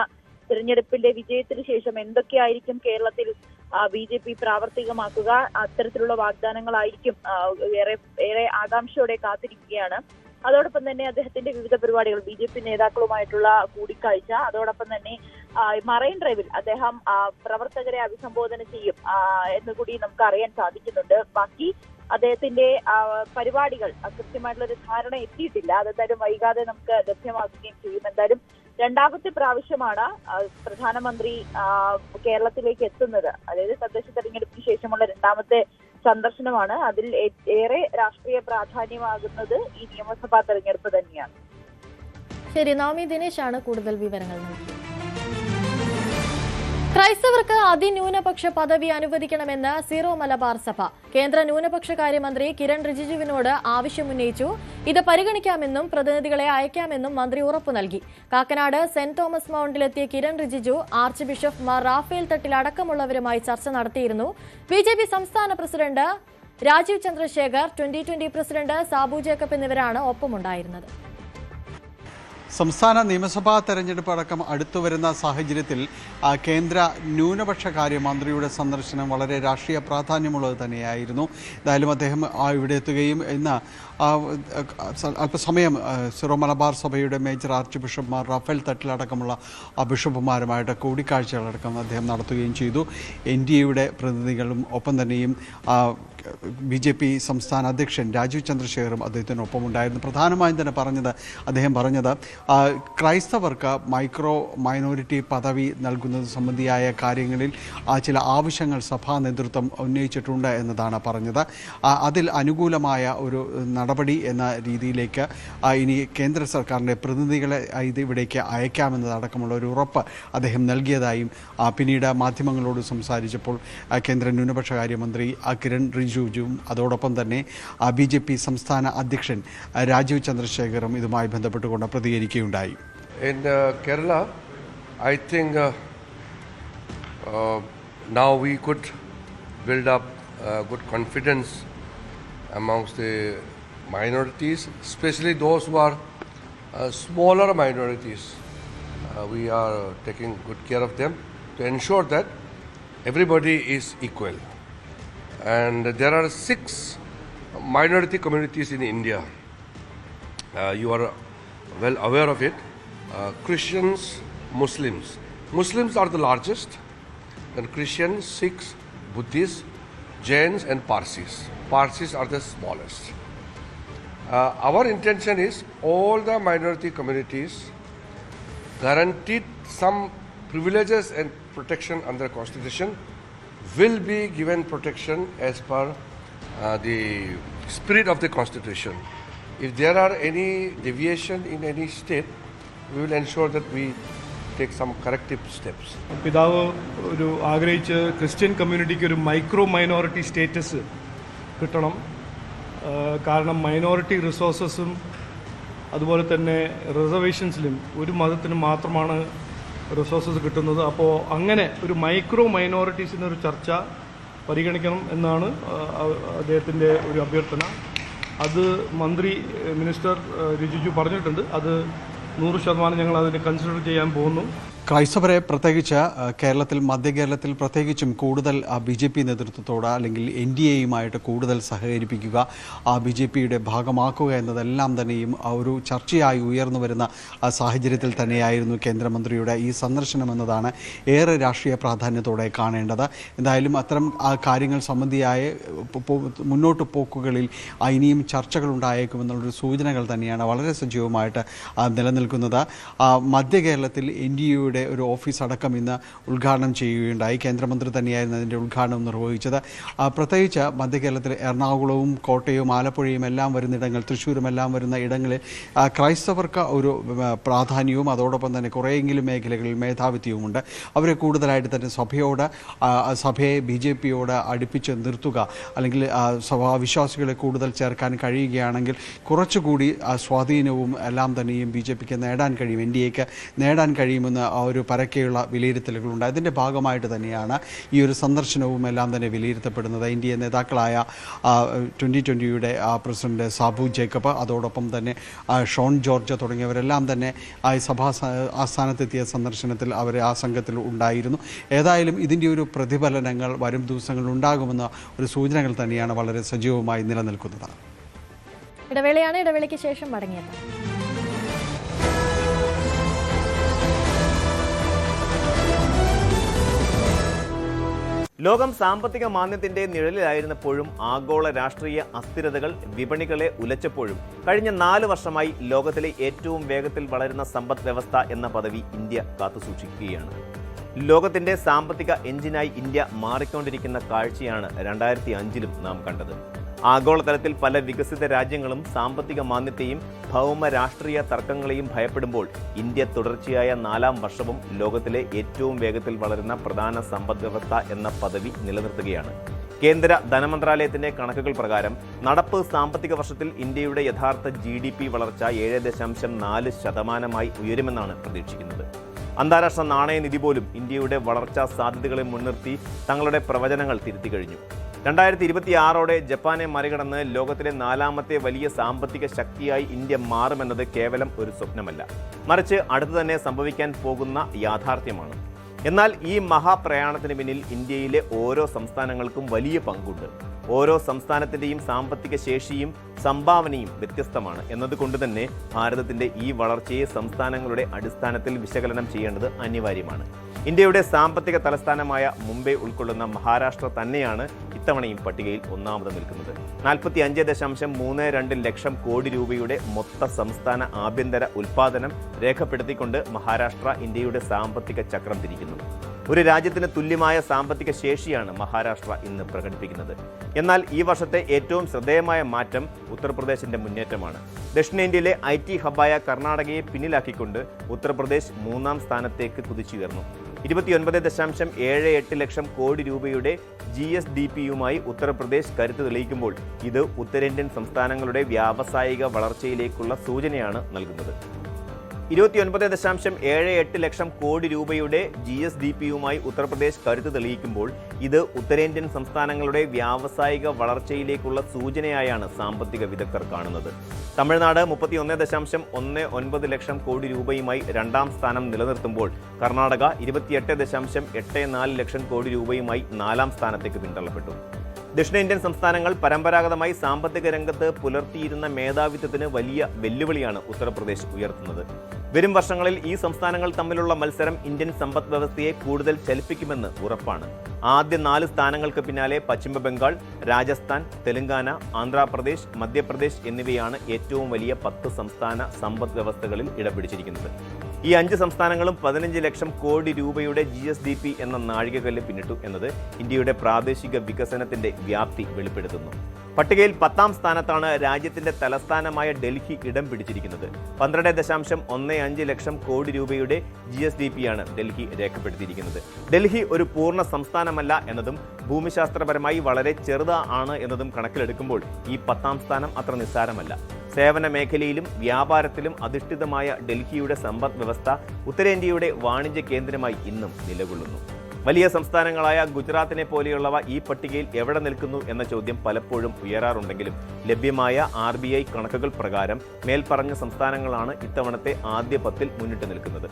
തെരഞ്ഞെടുപ്പിന്റെ വിജയത്തിന് ശേഷം എന്തൊക്കെയായിരിക്കും കേരളത്തിൽ BJP പ്രാവർത്തികമാക്കുക, അത്തരത്തിലുള്ള വാഗ്ദാനങ്ങളായിരിക്കും ഏറെ ആകാംക്ഷയോടെ കാത്തിരിക്കുകയാണ്. അതോടൊപ്പം തന്നെ അദ്ദേഹത്തിന്റെ വിവിധ പരിപാടികൾ, BJP നേതാക്കളുമായിട്ടുള്ള കൂടിക്കാഴ്ച, അതോടൊപ്പം തന്നെ മറൈൻ ഡ്രൈവിൽ അദ്ദേഹം പ്രവർത്തകരെ അഭിസംബോധന ചെയ്യും എന്നുകൂടി നമുക്ക് അറിയാൻ സാധിക്കുന്നുണ്ട്. ബാക്കി അദ്ദേഹത്തിന്റെ പരിപാടികൾ കൃത്യമായിട്ടുള്ള ഒരു ധാരണ എത്തിയിട്ടില്ല. അതെന്തായാലും വൈകാതെ നമുക്ക് ലഭ്യമാക്കുകയും ചെയ്യും. എന്തായാലും രണ്ടാമത്തെ പ്രാവശ്യമാണ് പ്രധാനമന്ത്രി കേരളത്തിലേക്ക് എത്തുന്നത്. അതായത് തദ്ദേശ തെരഞ്ഞെടുപ്പിന് ശേഷമുള്ള രണ്ടാമത്തെ സന്ദർശനമാണ്. അതിൽ ഏറെ രാഷ്ട്രീയ പ്രാധാന്യമാകുന്നത് ഈ നിയമസഭാ തെരഞ്ഞെടുപ്പ് തന്നെയാണ്. ശരി, നവമി ദിനേശാണ് കൂടുതൽ വിവരങ്ങൾ നൽകിയത്. ക്രൈസ്തവർക്ക് അതിന്യൂനപക്ഷ പദവി അനുവദിക്കണമെന്ന് സീറോ മലബാർ സഭ കേന്ദ്ര ന്യൂനപക്ഷകാര്യമന്ത്രി കിരൺ റിജിജുവിനോട് ആവശ്യമുന്നയിച്ചു. ഇത് പരിഗണിക്കാമെന്നും പ്രതിനിധികളെ അയക്കാമെന്നും മന്ത്രി ഉറപ്പു നൽകി. കാക്കനാട് സെന്റ് തോമസ് മൗണ്ടിലെത്തിയ Kiren Rijiju archbishop Mar Raphael Thattil അടക്കമുള്ളവരുമായി ചർച്ച നടത്തിയിരുന്നു. BJP സംസ്ഥാന president Rajeev Chandrasekhar, 2020 president Sabu Jacob എന്നിവരാണ് ഒപ്പമുണ്ടായിരുന്നത്. സംസ്ഥാന നിയമസഭാ തെരഞ്ഞെടുപ്പ് അടക്കം അടുത്തുവരുന്ന സാഹചര്യത്തിൽ കേന്ദ്ര ന്യൂനപക്ഷകാര്യ മന്ത്രിയുടെ സന്ദർശനം വളരെ രാഷ്ട്രീയ പ്രാധാന്യമുള്ളത് തന്നെയായിരുന്നു. എന്തായാലും അദ്ദേഹം ഇവിടെ എത്തുകയും ഇന്ന് അല്പസമയം സിറോ മലബാർ സഭയുടെ major archbishop Mar Raphael തട്ടിലടക്കമുള്ള ബിഷപ്പുമാരുമായിട്ട് കൂടിക്കാഴ്ചകളടക്കം അദ്ദേഹം നടത്തുകയും ചെയ്തു. NDAയുടെ പ്രതിനിധികളും ഒപ്പം തന്നെയും BJP സംസ്ഥാന അധ്യക്ഷൻ രാജീവ് ചന്ദ്രശേഖറും അദ്ദേഹത്തിനൊപ്പമുണ്ടായിരുന്നു. പ്രധാനമായും തന്നെ അദ്ദേഹം പറഞ്ഞത് ക്രൈസ്തവർക്ക് മൈനോറിറ്റി പദവി നൽകുന്നത് സംബന്ധിയായ കാര്യങ്ങളിൽ ചില ആവശ്യങ്ങൾ സഭാ നേതൃത്വം ഉന്നയിച്ചിട്ടുണ്ട് എന്നതാണ് പറഞ്ഞത്. അതിൽ അനുകൂലമായ ഒരു നടപടി എന്ന രീതിയിലേക്ക് ഇനി കേന്ദ്ര സർക്കാരിൻ്റെ പ്രതിനിധികളെ ഇവിടേക്ക് അയക്കാമെന്നതടക്കമുള്ള ഒരു ഉറപ്പ് അദ്ദേഹം നൽകിയതായും പിന്നീട് മാധ്യമങ്ങളോട് സംസാരിച്ചപ്പോൾ കേന്ദ്ര ന്യൂനപക്ഷകാര്യമന്ത്രി കിരൺ റിജിജുവും അതോടൊപ്പം തന്നെ BJP സംസ്ഥാന അധ്യക്ഷൻ രാജീവ് ചന്ദ്രശേഖറും ഇതുമായി ബന്ധപ്പെട്ടുകൊണ്ട് പ്രതികരിക്കുകയുണ്ടായി. In Kerala, I think now we could build up good confidence amongst the minorities, especially those who are smaller minorities. We are taking good care of them to ensure that everybody is equal. And there are 6 minority communities in India. You are well aware of it. Christians, Muslims. Muslims are the largest, then Christians, Sikhs, Buddhists, Jains and Parsis. Parsis are the smallest. Our intention is all the minority communities guaranteed some privileges and protection under the Constitution will be given protection as per the spirit of the Constitution. If there are any deviation in any state, we will ensure that we take some corrective steps. പിതാവ് ആഗ്രഹിച്ച് ക്രിസ്ത്യൻ കമ്മ്യൂണിറ്റിക്ക് ഒരു മൈക്രോ മൈനോറിറ്റി സ്റ്റേറ്റസ് കിട്ടണം. കാരണം മൈനോറിറ്റി റിസോഴ്സസും അതുപോലെ തന്നെ റിസർവേഷൻസിലും ഒരു മതത്തിന് മാത്രമാണ് റിസോഴ്സസ് കിട്ടുന്നത്. അപ്പോൾ അങ്ങനെ ഒരു മൈക്രോ മൈനോറിറ്റീസിനൊരു ചർച്ച പരിഗണിക്കണം എന്നാണ് അദ്ദേഹത്തിൻ്റെ ഒരു അഭ്യർത്ഥന. അത് മിനിസ്റ്റർ റിജിജു പറഞ്ഞിട്ടുണ്ട്. അത് 100% ഞങ്ങൾ അതിന് കൺസിഡർ ചെയ്യാൻ പോകുന്നു. ക്രൈസ്തവരെ പ്രത്യേകിച്ച് മധ്യ കേരളത്തിൽ പ്രത്യേകിച്ചും കൂടുതൽ BJP നേതൃത്വത്തോട് അല്ലെങ്കിൽ NDAയുമായിട്ട് കൂടുതൽ സഹകരിപ്പിക്കുക, BJPയുടെ ഭാഗമാക്കുക എന്നതെല്ലാം തന്നെയും ഒരു ചർച്ചയായി ഉയർന്നു വരുന്ന സാഹചര്യത്തിൽ തന്നെയായിരുന്നു കേന്ദ്രമന്ത്രിയുടെ ഈ സന്ദർശനം എന്നതാണ് ഏറെ രാഷ്ട്രീയ പ്രാധാന്യത്തോടെ കാണേണ്ടത്. എന്തായാലും അത്തരം കാര്യങ്ങൾ സംബന്ധിയായ മുന്നോട്ട് പോക്കുകളിൽ ഇനിയും ചർച്ചകൾ ഉണ്ടായേക്കുമെന്നുള്ളൊരു സൂചനകൾ തന്നെയാണ് വളരെ സജീവമായിട്ട് നിലനിൽക്കുന്നത്. മധ്യ കേരളത്തിൽ NDAയുടെ യുടെ ഒരു ഓഫീസ് അടക്കം ഇന്ന് ഉദ്ഘാടനം ചെയ്യുകയുണ്ടായി. കേന്ദ്രമന്ത്രി തന്നെയായിരുന്നു അതിൻ്റെ ഉദ്ഘാടനം നിർവഹിച്ചത്. പ്രത്യേകിച്ച് മധ്യകേരളത്തിൽ എറണാകുളവും കോട്ടയവും ആലപ്പുഴയും എല്ലാം വരുന്നിടങ്ങൾ, തൃശ്ശൂരും എല്ലാം വരുന്ന ഇടങ്ങളിൽ ക്രൈസ്തവർക്ക് ഒരു പ്രാധാന്യവും അതോടൊപ്പം തന്നെ കുറേയെങ്കിലും മേഖലകളിൽ മേധാവിത്വവുമുണ്ട്. അവരെ കൂടുതലായിട്ട് തന്നെ സഭയെ BJPയോട് അടുപ്പിച്ച് നിർത്തുക, അല്ലെങ്കിൽ സഭാവിശ്വാസികളെ കൂടുതൽ ചേർക്കാൻ കഴിയുകയാണെങ്കിൽ കുറച്ചുകൂടി സ്വാധീനവും എല്ലാം തന്നെയും BJPക്ക് നേടാൻ കഴിയും, NDAക്ക് നേടാൻ കഴിയുമെന്ന് ഒരു പരക്കെയുള്ള വിലയിരുത്തലുകളുണ്ട്. അതിൻ്റെ ഭാഗമായിട്ട് തന്നെയാണ് ഈ ഒരു സന്ദർശനവും എല്ലാം തന്നെ വിലയിരുത്തപ്പെടുന്നത്. NDA നേതാക്കളായ 2020യുടെ പ്രസിഡന്റ് സാബു ജേക്കബ്, അതോടൊപ്പം തന്നെ ഷോൺ ജോർജ് തുടങ്ങിയവരെല്ലാം തന്നെ ആസ്ഥാനത്തെത്തിയ സന്ദർശനത്തിൽ അവർ ആ സംഘത്തിൽ ഉണ്ടായിരുന്നു. ഏതായാലും ഇതിൻ്റെ ഒരു പ്രതിഫലനങ്ങൾ വരും ദിവസങ്ങളിൽ ഉണ്ടാകുമെന്ന ഒരു സൂചനകൾ തന്നെയാണ് വളരെ സജീവമായി നിലനിൽക്കുന്നത്. ഇടവേളയ്ക്ക് ശേഷം മടങ്ങിയെത്താം. ലോകം സാമ്പത്തിക മാന്ദ്യത്തിന്റെ നിഴലിലായിരുന്നപ്പോഴും ആഗോള രാഷ്ട്രീയ അസ്ഥിരതകൾ വിപണികളെ ഉലച്ചപ്പോഴും കഴിഞ്ഞ 4 വർഷമായി ലോകത്തിലെ ഏറ്റവും വേഗത്തിൽ വളരുന്ന സമ്പദ് വ്യവസ്ഥ എന്ന പദവി ഇന്ത്യ കാത്തുസൂക്ഷിക്കുകയാണ്. ലോകത്തിന്റെ സാമ്പത്തിക എഞ്ചിനായി ഇന്ത്യ മാറിക്കൊണ്ടിരിക്കുന്ന കാഴ്ചയാണ് 2005-ലും നാം കണ്ടത്. ആഗോളതലത്തിൽ പല വികസിത രാജ്യങ്ങളും സാമ്പത്തിക മാന്ദ്യത്തെയും ഭൗമ രാഷ്ട്രീയ തർക്കങ്ങളെയും ഭയപ്പെടുമ്പോൾ ഇന്ത്യ തുടർച്ചയായ 4ാം വർഷവും ലോകത്തിലെ ഏറ്റവും വേഗത്തിൽ വളരുന്ന പ്രധാന സമ്പദ് വ്യവസ്ഥ എന്ന പദവി നിലനിർത്തുകയാണ്. കേന്ദ്ര ധനമന്ത്രാലയത്തിന്റെ കണക്കുകൾ പ്രകാരം നടപ്പ് സാമ്പത്തിക വർഷത്തിൽ ഇന്ത്യയുടെ യഥാർത്ഥ GDP വളർച്ച 7.4% ഉയരുമെന്നാണ് പ്രതീക്ഷിക്കുന്നത്. അന്താരാഷ്ട്ര നാണയനിധി പോലും ഇന്ത്യയുടെ വളർച്ചാ സാധ്യതകളെ മുൻനിർത്തി തങ്ങളുടെ പ്രവചനങ്ങൾ തിരുത്തി കഴിഞ്ഞു. 2026ഓടെ ജപ്പാനെ മറികടന്ന് ലോകത്തിലെ 4ാമത്തെ വലിയ സാമ്പത്തിക ശക്തിയായി ഇന്ത്യ മാറുമെന്നത് കേവലം ഒരു സ്വപ്നമല്ല, മറിച്ച് അടുത്തു തന്നെ സംഭവിക്കാൻ പോകുന്ന യാഥാർത്ഥ്യമാണ്. എന്നാൽ ഈ മഹാപ്രയാണത്തിന് പിന്നിൽ ഇന്ത്യയിലെ ഓരോ സംസ്ഥാനങ്ങൾക്കും വലിയ പങ്കുണ്ട്. ഓരോ സംസ്ഥാനത്തിൻ്റെയും സാമ്പത്തിക ശേഷിയും സംഭാവനയും വ്യത്യസ്തമാണ് എന്നതുകൊണ്ട് തന്നെ ഭാരതത്തിൻ്റെ ഈ വളർച്ചയെ സംസ്ഥാനങ്ങളുടെ അടിസ്ഥാനത്തിൽ വിശകലനം ചെയ്യേണ്ടത് അനിവാര്യമാണ്. ഇന്ത്യയുടെ സാമ്പത്തിക തലസ്ഥാനമായ മുംബൈ ഉൾക്കൊള്ളുന്ന മഹാരാഷ്ട്ര തന്നെയാണ് ഇത്തവണയും പട്ടികയിൽ ഒന്നാമത് നിൽക്കുന്നത്. 45.32 ലക്ഷം കോടി രൂപയുടെ മൊത്ത സംസ്ഥാന ആഭ്യന്തര ഉൽപ്പാദനം രേഖപ്പെടുത്തിക്കൊണ്ട് മഹാരാഷ്ട്ര ഇന്ത്യയുടെ സാമ്പത്തിക ചക്രം തിരിക്കുന്നു. ഒരു രാജ്യത്തിന് തുല്യമായ സാമ്പത്തിക ശേഷിയാണ് മഹാരാഷ്ട്ര ഇന്ന് പ്രകടിപ്പിക്കുന്നത്. എന്നാൽ ഈ വർഷത്തെ ഏറ്റവും ശ്രദ്ധേയമായ മാറ്റം ഉത്തർപ്രദേശിന്റെ മുന്നേറ്റമാണ്. ദക്ഷിണേന്ത്യയിലെ IT ഹബ്ബായ കർണാടകയെ പിന്നിലാക്കിക്കൊണ്ട് ഉത്തർപ്രദേശ് 3ാം സ്ഥാനത്തേക്ക് കുതിച്ചുയർന്നു. 29.78 ലക്ഷം കോടി രൂപയുടെ GSDPയുമായി ഉത്തർപ്രദേശ് കരുത്ത് തെളിയിക്കുമ്പോൾ ഇത് ഉത്തരേന്ത്യൻ സംസ്ഥാനങ്ങളുടെ വ്യാവസായിക വളർച്ചയിലേക്കുള്ള സൂചനയാണ് നൽകുന്നത്. 29.78 ലക്ഷം കോടി രൂപയുടെ GSDPയുമായി ഉത്തർപ്രദേശ് കരുത്ത് തെളിയിക്കുമ്പോൾ ഇത് ഉത്തരേന്ത്യൻ സംസ്ഥാനങ്ങളുടെ വ്യാവസായിക വളർച്ചയിലേക്കുള്ള സൂചനയായാണ് സാമ്പത്തിക വിദഗ്ധർ കാണുന്നത്. തമിഴ്നാട് 31.19 ലക്ഷം കോടി രൂപയുമായി 2ാം സ്ഥാനം നിലനിർത്തുമ്പോൾ കർണാടക 28.84 ലക്ഷം കോടി രൂപയുമായി 4ാം സ്ഥാനത്തേക്ക് പിന്തള്ളപ്പെട്ടു. ദക്ഷിണേന്ത്യൻ സംസ്ഥാനങ്ങൾ പരമ്പരാഗതമായി സാമ്പത്തിക രംഗത്ത് പുലർത്തിയിരുന്ന മേധാവിത്വത്തിന് വലിയ വെല്ലുവിളിയാണ് ഉത്തർപ്രദേശ് ഉയർത്തുന്നത്. വരും വർഷങ്ങളിൽ ഈ സംസ്ഥാനങ്ങൾ തമ്മിലുള്ള മത്സരം ഇന്ത്യൻ സമ്പദ് വ്യവസ്ഥയെ കൂടുതൽ ചലിപ്പിക്കുമെന്ന് ഉറപ്പാണ്. ആദ്യ 4 സ്ഥാനങ്ങൾക്ക് പിന്നാലെ പശ്ചിമ ബംഗാൾ, രാജസ്ഥാൻ, തെലങ്കാന, ആന്ധ്രാപ്രദേശ്, മധ്യപ്രദേശ് എന്നിവയാണ് ഏറ്റവും വലിയ 10 സംസ്ഥാന സമ്പദ് വ്യവസ്ഥകളിൽ ഇടം പിടിച്ചിരിക്കുന്നത്. ഈ 5 സംസ്ഥാനങ്ങളും 15 ലക്ഷം കോടി രൂപയുടെ GSDP എന്ന നാഴികക്കല്ല് പിന്നിട്ടു എന്നത് ഇന്ത്യയുടെ പ്രാദേശിക വികസനത്തിന്റെ വ്യാപ്തി വെളിപ്പെടുത്തുന്നു. പട്ടികയിൽ 10ാം സ്ഥാനത്താണ് രാജ്യത്തിന്റെ തലസ്ഥാനമായ ഡൽഹി ഇടം പിടിച്ചിരിക്കുന്നത്. 12.15 ലക്ഷം കോടി രൂപയുടെ GSDPയാണ് ഡൽഹി രേഖപ്പെടുത്തിയിരിക്കുന്നത്. ഡൽഹി ഒരു പൂർണ്ണ സംസ്ഥാനമല്ല എന്നതും ഭൂമിശാസ്ത്രപരമായി വളരെ ചെറുതാണ് എന്നതും കണക്കിലെടുക്കുമ്പോൾ ഈ 10ാം സ്ഥാനം അത്ര നിസ്സാരമല്ല. സേവന മേഖലയിലും വ്യാപാരത്തിലും അധിഷ്ഠിതമായ ഡൽഹിയുടെ സമ്പദ് വ്യവസ്ഥ ഉത്തരേന്ത്യയുടെ വാണിജ്യ കേന്ദ്രമായി ഇന്നും നിലകൊള്ളുന്നു. വലിയ സംസ്ഥാനങ്ങളായ ഗുജറാത്തിനെ പോലെയുള്ളവ ഈ പട്ടികയിൽ എവിടെ നിൽക്കുന്നു എന്ന ചോദ്യം പലപ്പോഴും ഉയരാറുണ്ടെങ്കിലും ലഭ്യമായ RBI കണക്കുകൾ പ്രകാരം മേൽപ്പറഞ്ഞ സംസ്ഥാനങ്ങളാണ് ഇത്തവണത്തെ ആദ്യ 10ൽ മുന്നിട്ട് നിൽക്കുന്നത്.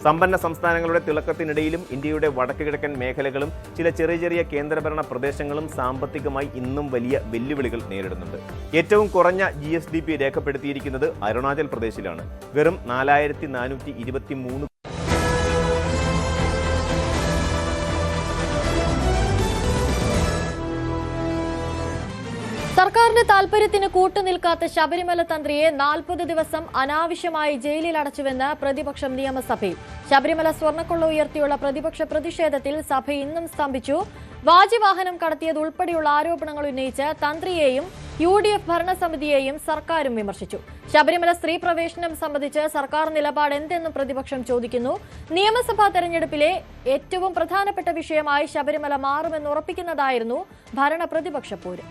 സമ്പന്ന സംസ്ഥാനങ്ങളുടെ തിളക്കത്തിനിടയിലും ഇന്ത്യയുടെ വടക്ക് കിഴക്കൻ മേഖലകളും ചില ചെറിയ കേന്ദ്രഭരണ പ്രദേശങ്ങളും സാമ്പത്തികമായി ഇന്നും വലിയ വെല്ലുവിളികൾ നേരിടുന്നുണ്ട്. ഏറ്റവും കുറഞ്ഞ GSDP രേഖപ്പെടുത്തിയിരിക്കുന്നത് അരുണാചൽ പ്രദേശിലാണ്. വെറും 4423. സർക്കാരിന്റെ താൽപര്യത്തിന് കൂട്ടുനിൽക്കാത്ത ശബരിമല തന്ത്രിയെ 40 ദിവസം അനാവശ്യമായി ജയിലിൽ അടച്ചുവെന്ന് പ്രതിപക്ഷം നിയമസഭയിൽ. ശബരിമല സ്വർണ്ണക്കൊള്ള ഉയർത്തിയുള്ള പ്രതിപക്ഷ പ്രതിഷേധത്തിൽ സഭ ഇന്നും സ്തംഭിച്ചു. വാജിവാഹനം കടത്തിയതുൾപ്പെടെയുള്ള ആരോപണങ്ങൾ ഉന്നയിച്ച് തന്ത്രിയെയും UDF ഭരണസമിതിയെയും സർക്കാരും വിമർശിച്ചു. ശബരിമല സ്ത്രീ പ്രവേശനം സംബന്ധിച്ച് സർക്കാർ നിലപാട് എന്തെന്നും പ്രതിപക്ഷം ചോദിക്കുന്നു. നിയമസഭാ തെരഞ്ഞെടുപ്പിലെ ഏറ്റവും പ്രധാനപ്പെട്ട വിഷയമായി ശബരിമല മാറുമെന്ന് ഉറപ്പിക്കുന്നതായിരുന്നു ഭരണ പ്രതിപക്ഷ പോര്.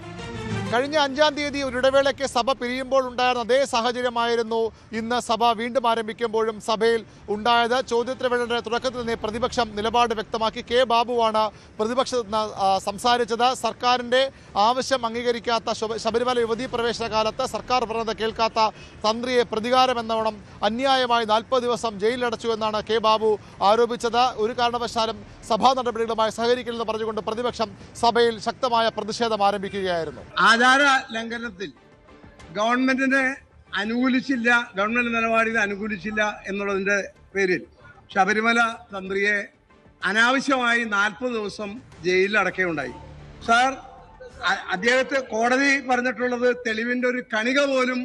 കഴിഞ്ഞ 5-ാം തീയതി ഒരു ഇടവേളയ്ക്ക് സഭ പിരിയുമ്പോൾ ഉണ്ടായിരുന്ന അതേ സാഹചര്യമായിരുന്നു ഇന്ന് സഭ വീണ്ടും ആരംഭിക്കുമ്പോഴും സഭയിൽ ഉണ്ടായത്. ചോദ്യോത്തരവേളയുടെ തുടക്കത്തിൽ തന്നെ പ്രതിപക്ഷം നിലപാട് വ്യക്തമാക്കി. കെ ബാബുവാണ് പ്രതിപക്ഷത്ത് സംസാരിച്ചത്. സർക്കാരിൻ്റെ ആവശ്യം അംഗീകരിക്കാത്ത ശബരിമല യുവതീ പ്രവേശന കാലത്ത് സർക്കാർ പറഞ്ഞത് കേൾക്കാത്ത തന്ത്രിയെ പ്രതികാരമെന്നോണം അന്യായമായി 40 ദിവസം ജയിലിലടച്ചു എന്നാണ് കെ ബാബു ആരോപിച്ചത്. ഒരു കാരണവശാലും സഭാ നടപടികളുമായി സഹകരിക്കില്ലെന്ന് പറഞ്ഞുകൊണ്ട് പ്രതിപക്ഷം സഭയിൽ ശക്തമായ പ്രതിഷേധം ആരംഭിക്കുകയായിരുന്നു. ആചാര ലംഘനത്തിൽ ഗവൺമെന്റിനെ അനുകൂലിച്ചില്ല, ഗവൺമെന്റ് നിലപാടിനെ അനുകൂലിച്ചില്ല എന്നുള്ളതിന്റെ പേരിൽ ശബരിമല തന്ത്രിയെ അനാവശ്യമായി 40 ദിവസം ജയിലിൽ അടക്കുകയുണ്ടായി. സാർ, അദ്ദേഹത്തെ കോടതി പറഞ്ഞിട്ടുള്ളത് തെളിവിന്റെ ഒരു കണിക പോലും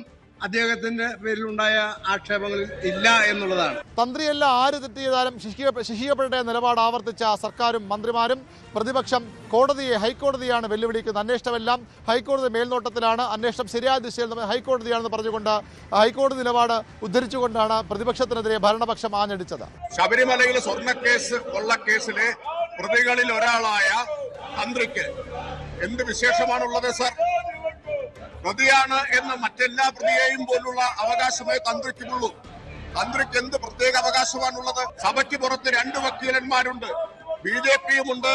അദ്ദേഹത്തിന്റെ പേരിലുണ്ടായ ആക്ഷേപങ്ങളിൽ ഇല്ല എന്നുള്ളതാണ്. തന്ത്രിയല്ല ആര് തെറ്റ് ചെയ്താലും ശിക്ഷിക്കപ്പെട്ട നിലപാട് ആവർത്തിച്ച സർക്കാരും മന്ത്രിമാരും. പ്രതിപക്ഷം ഹൈക്കോടതിയാണ് വെല്ലുവിളിക്കുന്നത്. അന്വേഷണമെല്ലാം ഹൈക്കോടതി മേൽനോട്ടത്തിലാണ്, അന്വേഷണം ശരിയായ ദിശയിൽ ഹൈക്കോടതിയാണെന്ന് പറഞ്ഞുകൊണ്ട് ഹൈക്കോടതി നിലപാട് ഉദ്ധരിച്ചുകൊണ്ടാണ് പ്രതിപക്ഷത്തിനെതിരെ ഭരണപക്ഷം ആഞ്ഞടിച്ചത്. ശബരിമലയിലെ സ്വർണ്ണക്കേസ് കൊള്ളക്കേസിലെ പ്രതികളിൽ ഒരാളായ തന്ത്രിക്ക് എന്ത് വിശേഷമാണുള്ളത് സർ? പ്രതിയാണ് എന്ന് മറ്റെല്ലാ പ്രതിയെയും പോലുള്ള അവകാശമേ തന്ത്രിക്കുമുള്ളൂ. തന്ത്രിക്ക് എന്ത് പ്രത്യേക അവകാശമാണുള്ളത്? സഭയ്ക്ക് പുറത്ത് 2 വക്കീലന്മാരുണ്ട്, BJPയും ഉണ്ട്,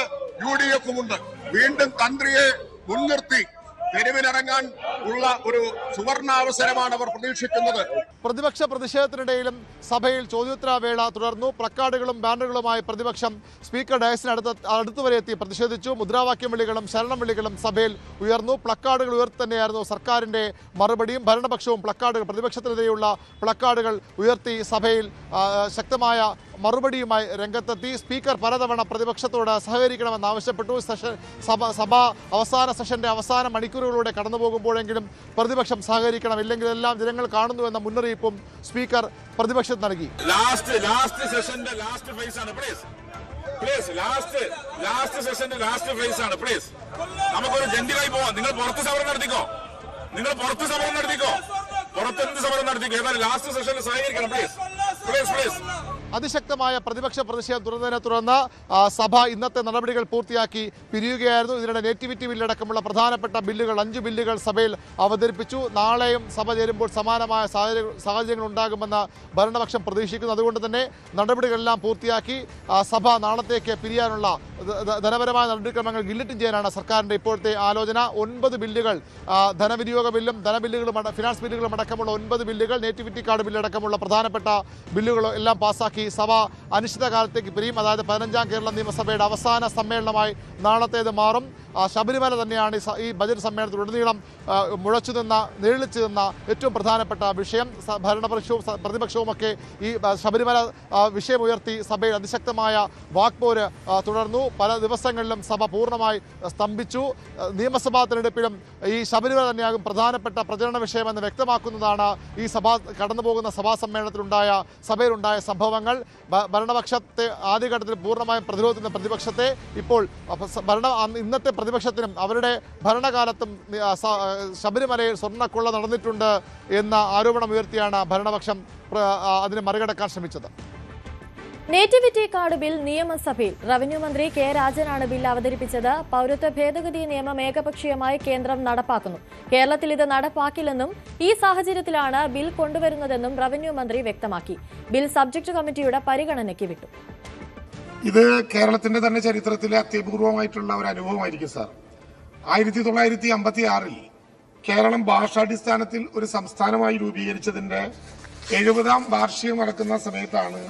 UDF ഉണ്ട്. വീണ്ടും തന്ത്രിയെ മുൻനിർത്തി തെരുവിലിറങ്ങാൻ ഉള്ള ഒരു സുവർണാവസരമാണ് അവർ പ്രതീക്ഷിക്കുന്നത്. പ്രതിപക്ഷ പ്രതിഷേധത്തിനിടയിലും സഭയിൽ ചോദ്യോത്തരവേള തുടർന്നു. പ്ലക്കാർഡുകളും ബാനറുകളുമായി പ്രതിപക്ഷം സ്പീക്കർ ഡയസിന് അടുത്തുവരെ എത്തി പ്രതിഷേധിച്ചു. മുദ്രാവാക്യം വിളികളും ശരണം വിളികളും സഭയിൽ ഉയർന്നു. പ്ലക്കാർഡുകൾ ഉയർത്തി തന്നെയായിരുന്നു സർക്കാരിന്റെ മറുപടിയും. ഭരണപക്ഷവും പ്രതിപക്ഷത്തിനെതിരെയുള്ള പ്ലക്കാർഡുകൾ ഉയർത്തി സഭയിൽ ശക്തമായ മറുപടിയുമായി രംഗത്തെത്തി. സ്പീക്കർ പലതവണ പ്രതിപക്ഷത്തോട് സഹകരിക്കണമെന്ന് ആവശ്യപ്പെട്ടു. സഭ അവസാന സെഷന്റെ അവസാന മണിക്കൂറുകളിലൂടെ കടന്നുപോകുമ്പോഴെങ്കിലും പ്രതിപക്ഷം സഹകരിക്കണം, ഇല്ലെങ്കിൽ എല്ലാം ജനങ്ങൾ കാണുന്നു എന്ന മുന്നറിയിപ്പും സ്പീക്കർ പ്രതിപക്ഷത്ത് നൽകി. നമുക്കൊരു ജന്റിലായി പോവാം. നിങ്ങൾ പുറത്ത് സമരം നടത്തിക്കോ, പുറത്തെന്ത് സമരം നടത്തിക്കോ, ഏതായാലും ലാസ്റ്റ് സെഷനിൽ സഹകരിക്കണം പ്ലീസ്. അതിശക്തമായ പ്രതിപക്ഷ പ്രതിഷേധം തുടർന്നതിനെ തുടർന്ന് സഭ ഇന്നത്തെ നടപടികൾ പൂർത്തിയാക്കി പിരിയുകയായിരുന്നു. ഇതിനിടെ നേറ്റിവിറ്റി ബില്ലടക്കമുള്ള പ്രധാനപ്പെട്ട ബില്ലുകൾ 5 ബില്ലുകൾ സഭയിൽ അവതരിപ്പിച്ചു. നാളെയും സഭ ചേരുമ്പോൾ സമാനമായ സാഹചര്യങ്ങൾ ഉണ്ടാകുമെന്ന് ഭരണപക്ഷം പ്രതീക്ഷിക്കുന്നു. അതുകൊണ്ട് തന്നെ നടപടികളെല്ലാം പൂർത്തിയാക്കി സഭ നാളത്തേക്ക് പിരിയാനുള്ള ധനപരമായ നടപടിക്രമങ്ങൾ ഗില്ലറ്റിൻ ചെയ്യാനാണ് സർക്കാരിന്റെ ഇപ്പോഴത്തെ ആലോചന. 9 ബില്ലുകൾ, ധനവിനിയോഗ ബില്ലും ധനബില്ലുകളും ഫിനാൻസ് ബില്ലുകളും അടക്കമുള്ള 9 ബില്ലുകൾ, നേറ്റിവിറ്റി കാർഡ് ബില്ലടക്കമുള്ള പ്രധാനപ്പെട്ട ബില്ലുകൾ എല്ലാം പാസ്സാക്കി സഭ അനിശ്ചിതകാലത്തേക്ക് പിരിയും. അതായത് 15-ാം കേരള നിയമസഭയുടെ അവസാന സമ്മേളനമായി നാളത്തേത് മാറും. ശബരിമല തന്നെയാണ് ഈ ബജറ്റ് സമ്മേളനത്തിലുടനീളം നിഴലിച്ചു നിന്ന ഏറ്റവും പ്രധാനപ്പെട്ട വിഷയം. ഭരണപക്ഷവും പ്രതിപക്ഷവുമൊക്കെ ഈ ശബരിമല വിഷയമുയർത്തി സഭയിൽ അതിശക്തമായ വാക്പോര് തുടർന്നു. പല ദിവസങ്ങളിലും സഭ പൂർണ്ണമായി സ്തംഭിച്ചു. നിയമസഭാ തെരഞ്ഞെടുപ്പിലും ഈ ശബരിമല തന്നെയാകും പ്രധാനപ്പെട്ട പ്രചരണ വിഷയമെന്ന് വ്യക്തമാക്കുന്നതാണ് ഈ കടന്നുപോകുന്ന സഭാ സഭയിലുണ്ടായ സംഭവങ്ങൾ. ഭരണപക്ഷത്തെ ആദ്യഘട്ടത്തിൽ പൂർണ്ണമായും പ്രതിരോധിക്കുന്ന പ്രതിപക്ഷത്തെ ഇപ്പോൾ ഇന്നത്തെ പ്രതിപക്ഷത്തിനും അവരുടെ ഭരണകാലത്തും ശബരിമലയിൽ സ്വർണ്ണക്കൊള്ള നടന്നിട്ടുണ്ട് എന്ന ആരോപണം ഉയർത്തിയാണ് ഭരണപക്ഷം അതിനെ മറികടക്കാൻ ശ്രമിച്ചത്. നേറ്റിവിറ്റി കാർഡ് ബിൽ നിയമസഭയിൽ റവന്യൂ മന്ത്രി കെ രാജനാണ് ബിൽ അവതരിപ്പിച്ചത്. പൌരത്വ ഭേദഗതി നിയമം ഏകപക്ഷീയമായി കേന്ദ്രം നടപ്പാക്കുന്നു. കേരളത്തിൽ ഇത് നടപ്പാക്കില്ലെന്നും ഈ സാഹചര്യത്തിലാണ് ബിൽ കൊണ്ടുവരുന്നതെന്നും റവന്യൂ മന്ത്രി വ്യക്തമാക്കി. ബിൽ സബ്ജക്ട് കമ്മിറ്റിയുടെ പരിഗണനയ്ക്ക് വിട്ടു. ഇത് കേരളത്തിന്റെ തന്നെ ചരിത്രത്തിലെ അത്യപൂർവമായിട്ടുള്ള ഒരു അനുഭവമായിരിക്കും സാർ. 1956 കേരളം ഭാഷാടിസ്ഥാനത്തിൽ ഒരു സംസ്ഥാനമായി രൂപീകരിച്ചതിന്റെ 70ാം വാർഷികം നടക്കുന്ന സമയത്താണ്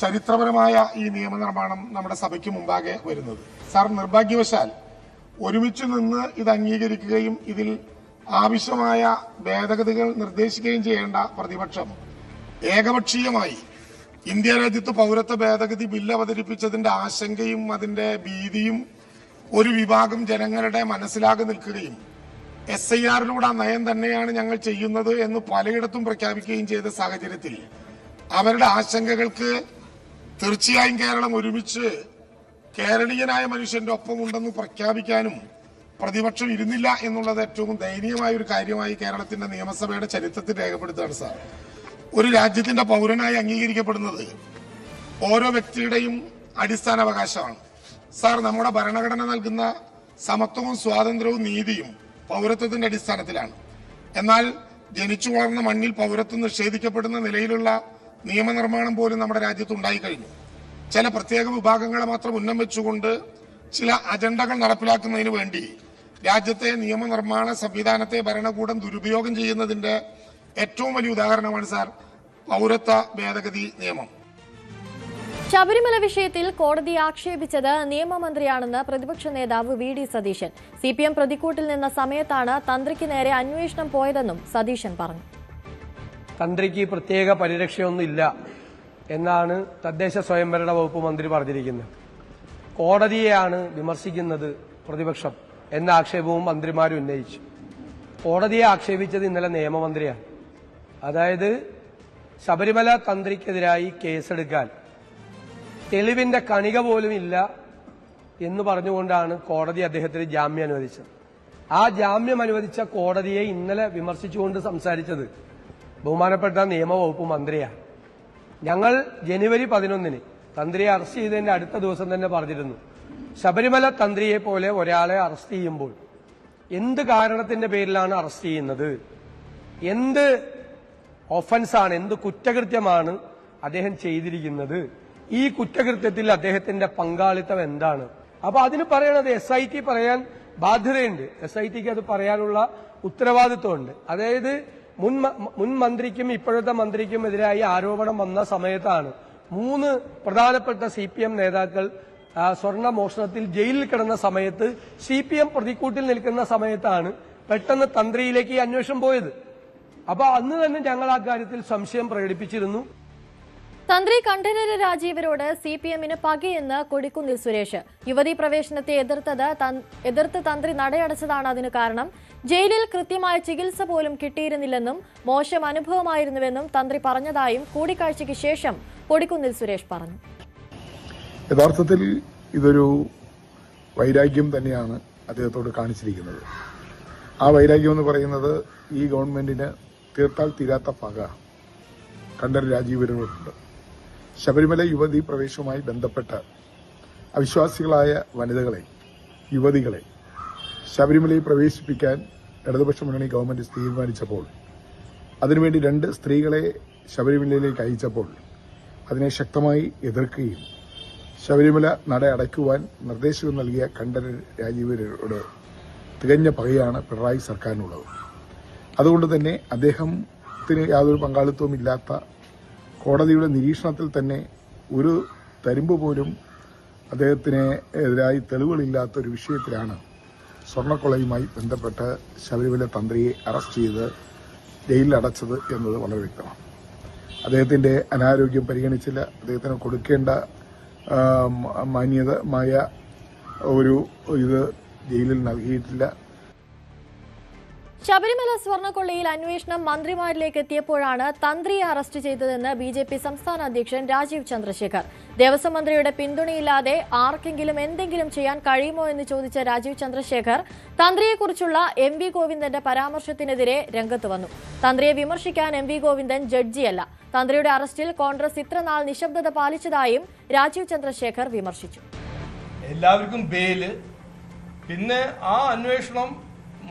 ചരിത്രപരമായ ഈ നിയമനിർമ്മാണം നമ്മുടെ സഭയ്ക്ക് മുമ്പാകെ വരുന്നത്. സാർ, നിർഭാഗ്യവശാൽ ഒരുമിച്ച് നിന്ന് ഇത് അംഗീകരിക്കുകയും ഇതിൽ ആവശ്യമായ ഭേദഗതികൾ നിർദ്ദേശിക്കുകയും ചെയ്യേണ്ട പ്രതിപക്ഷം ഏകപക്ഷീയമായി ഇന്ത്യ രാജ്യത്ത് പൗരത്വ ഭേദഗതി ബില്ല് അവതരിപ്പിച്ചതിന്റെ ആശങ്കയും അതിന്റെ ഭീതിയും ഒരു വിഭാഗം ജനങ്ങളുടെ മനസ്സിലാകെ നിൽക്കുകയും SIR-ലൂടെ ആ നയം തന്നെയാണ് ഞങ്ങൾ ചെയ്യുന്നത് എന്ന് പലയിടത്തും പ്രഖ്യാപിക്കുകയും ചെയ്ത സാഹചര്യത്തിൽ അവരുടെ ആശങ്കകൾക്ക് തീർച്ചയായും കേരളം ഒരുമിച്ച് കേരളീയനായ മനുഷ്യന്റെ ഒപ്പമുണ്ടെന്ന് പ്രഖ്യാപിക്കാനും പ്രതിപക്ഷം ഇരുന്നില്ല എന്നുള്ളത് ഏറ്റവും ദയനീയമായ ഒരു കാര്യമായി കേരളത്തിന്റെ നിയമസഭയുടെ ചരിത്രത്തിൽ രേഖപ്പെടുത്തുകയാണ് സാർ. ഒരു രാജ്യത്തിന്റെ പൗരനായി അംഗീകരിക്കപ്പെടുന്നത് ഓരോ വ്യക്തിയുടെയും അടിസ്ഥാന അവകാശമാണ് സാർ. നമ്മുടെ ഭരണഘടന നൽകുന്ന സമത്വവും സ്വാതന്ത്ര്യവും നീതിയും പൗരത്വത്തിന്റെ അടിസ്ഥാനത്തിലാണ്. എന്നാൽ ജനിച്ചു വളർന്ന മണ്ണിൽ പൗരത്വം നിഷേധിക്കപ്പെടുന്ന നിലയിലുള്ള നിയമനിർമ്മാണം പോലും നമ്മുടെ രാജ്യത്ത് ഉണ്ടായിക്കഴിഞ്ഞു. ചില പ്രത്യേക വിഭാഗങ്ങളെ മാത്രം ഉന്നം വെച്ചുകൊണ്ട് ചില അജണ്ടകൾ നടപ്പിലാക്കുന്നതിന് വേണ്ടി രാജ്യത്തെ നിയമനിർമ്മാണ സംവിധാനത്തെ ഭരണകൂടം ദുരുപയോഗം ചെയ്യുന്നതിന്റെ ഏറ്റവും വലിയ ഉദാഹരണമാണ് സാർ പൗരത്വ ഭേദഗതി നിയമം. ശബരിമല വിഷയത്തിൽ കോടതിയെ ആക്ഷേപിച്ചത് നിയമമന്ത്രിയാണെന്ന് പ്രതിപക്ഷ നേതാവ് VD സതീശൻ. CPM പ്രതിക്കൂട്ടിൽ നിന്ന സമയത്താണ് തന്ത്രിക്ക് നേരെ അന്വേഷണം പോയതെന്നും സതീശൻ പറഞ്ഞു. തന്ത്രിക്ക് പ്രത്യേക പരിരക്ഷയൊന്നുമില്ല എന്നാണ് തദ്ദേശ സ്വയംഭരണ വകുപ്പ് മന്ത്രി പറഞ്ഞിരിക്കുന്നത്. കോടതിയെയാണ് വിമർശിക്കുന്നത് പ്രതിപക്ഷം എന്ന ആക്ഷേപവും മന്ത്രിമാരും ഉന്നയിച്ചു. കോടതിയെ ആക്ഷേപിച്ചത് ഇന്നലെ നിയമമന്ത്രിയാണ്. അതായത് ശബരിമല തന്ത്രിക്കെതിരായി കേസെടുക്കാൻ തെളിവിന്റെ കണിക പോലും ഇല്ല എന്ന് പറഞ്ഞുകൊണ്ടാണ് കോടതി അദ്ദേഹത്തിന് ജാമ്യം അനുവദിച്ചത്. ആ ജാമ്യം അനുവദിച്ച കോടതിയെ ഇന്നലെ വിമർശിച്ചുകൊണ്ട് സംസാരിച്ചത് ബഹുമാനപ്പെട്ട നിയമവകുപ്പ് മന്ത്രിയാണ്. ഞങ്ങൾ ജനുവരി 11 തന്ത്രിയെ അറസ്റ്റ് ചെയ്തതിന്റെ അടുത്ത ദിവസം തന്നെ പറഞ്ഞിരുന്നു, ശബരിമല തന്ത്രിയെ പോലെ ഒരാളെ അറസ്റ്റ് ചെയ്യുമ്പോൾ എന്ത് കാരണത്തിന്റെ പേരിലാണ് അറസ്റ്റ് ചെയ്യുന്നത്, എന്ത് ഒഫൻസാണ്, എന്ത് കുറ്റകൃത്യമാണ് അദ്ദേഹം ചെയ്തിരിക്കുന്നത്, ഈ കുറ്റകൃത്യത്തിൽ അദ്ദേഹത്തിന്റെ പങ്കാളിത്തം എന്താണ്. അപ്പൊ അതിന് പറയണത് SIT പറയാൻ ബാധ്യതയുണ്ട്. SITക്ക് അത് പറയാനുള്ള ഉത്തരവാദിത്വമുണ്ട്. അതായത് മുൻ മന്ത്രിക്കും ഇപ്പോഴത്തെ മന്ത്രിക്കും എതിരായി ആരോപണം വന്ന സമയത്താണ് 3 പ്രധാനപ്പെട്ട CPM നേതാക്കൾ സ്വർണ്ണ മോഷണത്തിൽ ജയിലിൽ കിടന്ന സമയത്ത് CPM പ്രതിക്കൂട്ടിൽ നിൽക്കുന്ന സമയത്താണ് പെട്ടെന്ന് തന്ത്രിയിലേക്ക് ഈ അന്വേഷണം പോയത്. അപ്പൊ അന്ന് തന്നെ ഞങ്ങൾ ആ കാര്യത്തിൽ സംശയം പ്രകടിപ്പിച്ചിരുന്നു. തന്ത്രി കണ്ഠരര് രാജീവരോട് CPM-ന് പകയെന്ന് കൊടിക്കുന്നിൽ സുരേഷ്. യുവതീ പ്രവേശനത്തെ എതിർത്ത് തന്ത്രി നടയടച്ചതാണ് അതിന് കാരണം. ജയിലിൽ കൃത്യമായ ചികിത്സ പോലും കിട്ടിയിരുന്നില്ലെന്നും മോശം അനുഭവമായിരുന്നുവെന്നും തന്ത്രി പറഞ്ഞതായും കൂടിക്കാഴ്ചയ്ക്ക് ശേഷം കൊടിക്കുന്നിൽ സുരേഷ് പറഞ്ഞു. യഥാർത്ഥത്തിൽ ഇതൊരു വൈരാഗ്യം തന്നെയാണ് അദ്ദേഹത്തോട് കാണിച്ചിരിക്കുന്നത്. ആ വൈരാഗ്യം എന്ന് പറയുന്നത് ഈ ഗവൺമെന്റിന് തീർത്താൽ തീരാത്ത പക കണ്ഠരര് രാജീവരോടുണ്ട്. ശബരിമല യുവതീ പ്രവേശവുമായി ബന്ധപ്പെട്ട് അവിശ്വാസികളായ വനിതകളെ, യുവതികളെ ശബരിമലയിൽ പ്രവേശിപ്പിക്കാൻ ഇടതുപക്ഷ മുന്നണി ഗവൺമെന്റ് തീരുമാനിച്ചപ്പോൾ, അതിനുവേണ്ടി 2 സ്ത്രീകളെ ശബരിമലയിലേക്ക് അയച്ചപ്പോൾ അതിനെ ശക്തമായി എതിർക്കുകയും ശബരിമല നട അടയ്ക്കുവാൻ നിർദ്ദേശം നൽകിയ കണ്ഠരര് രാജീവരോട് തികഞ്ഞ പകയാണ് പിണറായി സർക്കാരിനുള്ളത്. അതുകൊണ്ട് തന്നെ അദ്ദേഹത്തിന് യാതൊരു പങ്കാളിത്തവും ഇല്ലാത്ത, കോടതിയുടെ നിരീക്ഷണത്തിൽ തന്നെ ഒരു തരിമ്പ് പോലും അദ്ദേഹത്തിന് എതിരായി തെളിവുകളില്ലാത്ത ഒരു വിഷയത്തിലാണ് സ്വർണ്ണക്കൊള്ളയുമായി ബന്ധപ്പെട്ട് ശബരിമല തന്ത്രിയെ അറസ്റ്റ് ചെയ്ത് ജയിലിൽ അടച്ചത് എന്നത് വളരെ വ്യക്തമാണ്. അദ്ദേഹത്തിന്റെ അനാരോഗ്യം പരിഗണിച്ചില്ല, അദ്ദേഹത്തിന് കൊടുക്കേണ്ട മാന്യതമായ ഒരു ഇത് ജയിലിൽ നൽകിയിട്ടില്ല. ശബരിമല സ്വർണ്ണക്കൊള്ളയിൽ അന്വേഷണം മന്ത്രിമാരിലേക്ക് എത്തിയപ്പോഴാണ് തന്ത്രിയെ അറസ്റ്റ് ചെയ്തതെന്ന് BJP സംസ്ഥാന അധ്യക്ഷൻ രാജീവ് ചന്ദ്രശേഖർ. ദേവസ്വം മന്ത്രിയുടെ പിന്തുണയില്ലാതെ ആർക്കെങ്കിലും എന്തെങ്കിലും ചെയ്യാൻ കഴിയുമോ എന്ന് ചോദിച്ച രാജീവ് ചന്ദ്രശേഖർ തന്ത്രിയെക്കുറിച്ചുള്ള MV ഗോവിന്ദന്റെ പരാമർശത്തിനെതിരെ രംഗത്ത് വന്നു. തന്ത്രിയെ വിമർശിക്കാൻ MV ഗോവിന്ദൻ ജഡ്ജിയല്ല. തന്ത്രിയുടെ അറസ്റ്റിൽ കോൺഗ്രസ് ഇത്രനാൾ നിശബ്ദത പാലിച്ചതായും രാജീവ് ചന്ദ്രശേഖർ വിമർശിച്ചു. എല്ലാവർക്കും ബെയില്, പിന്നെ ആ അന്വേഷണം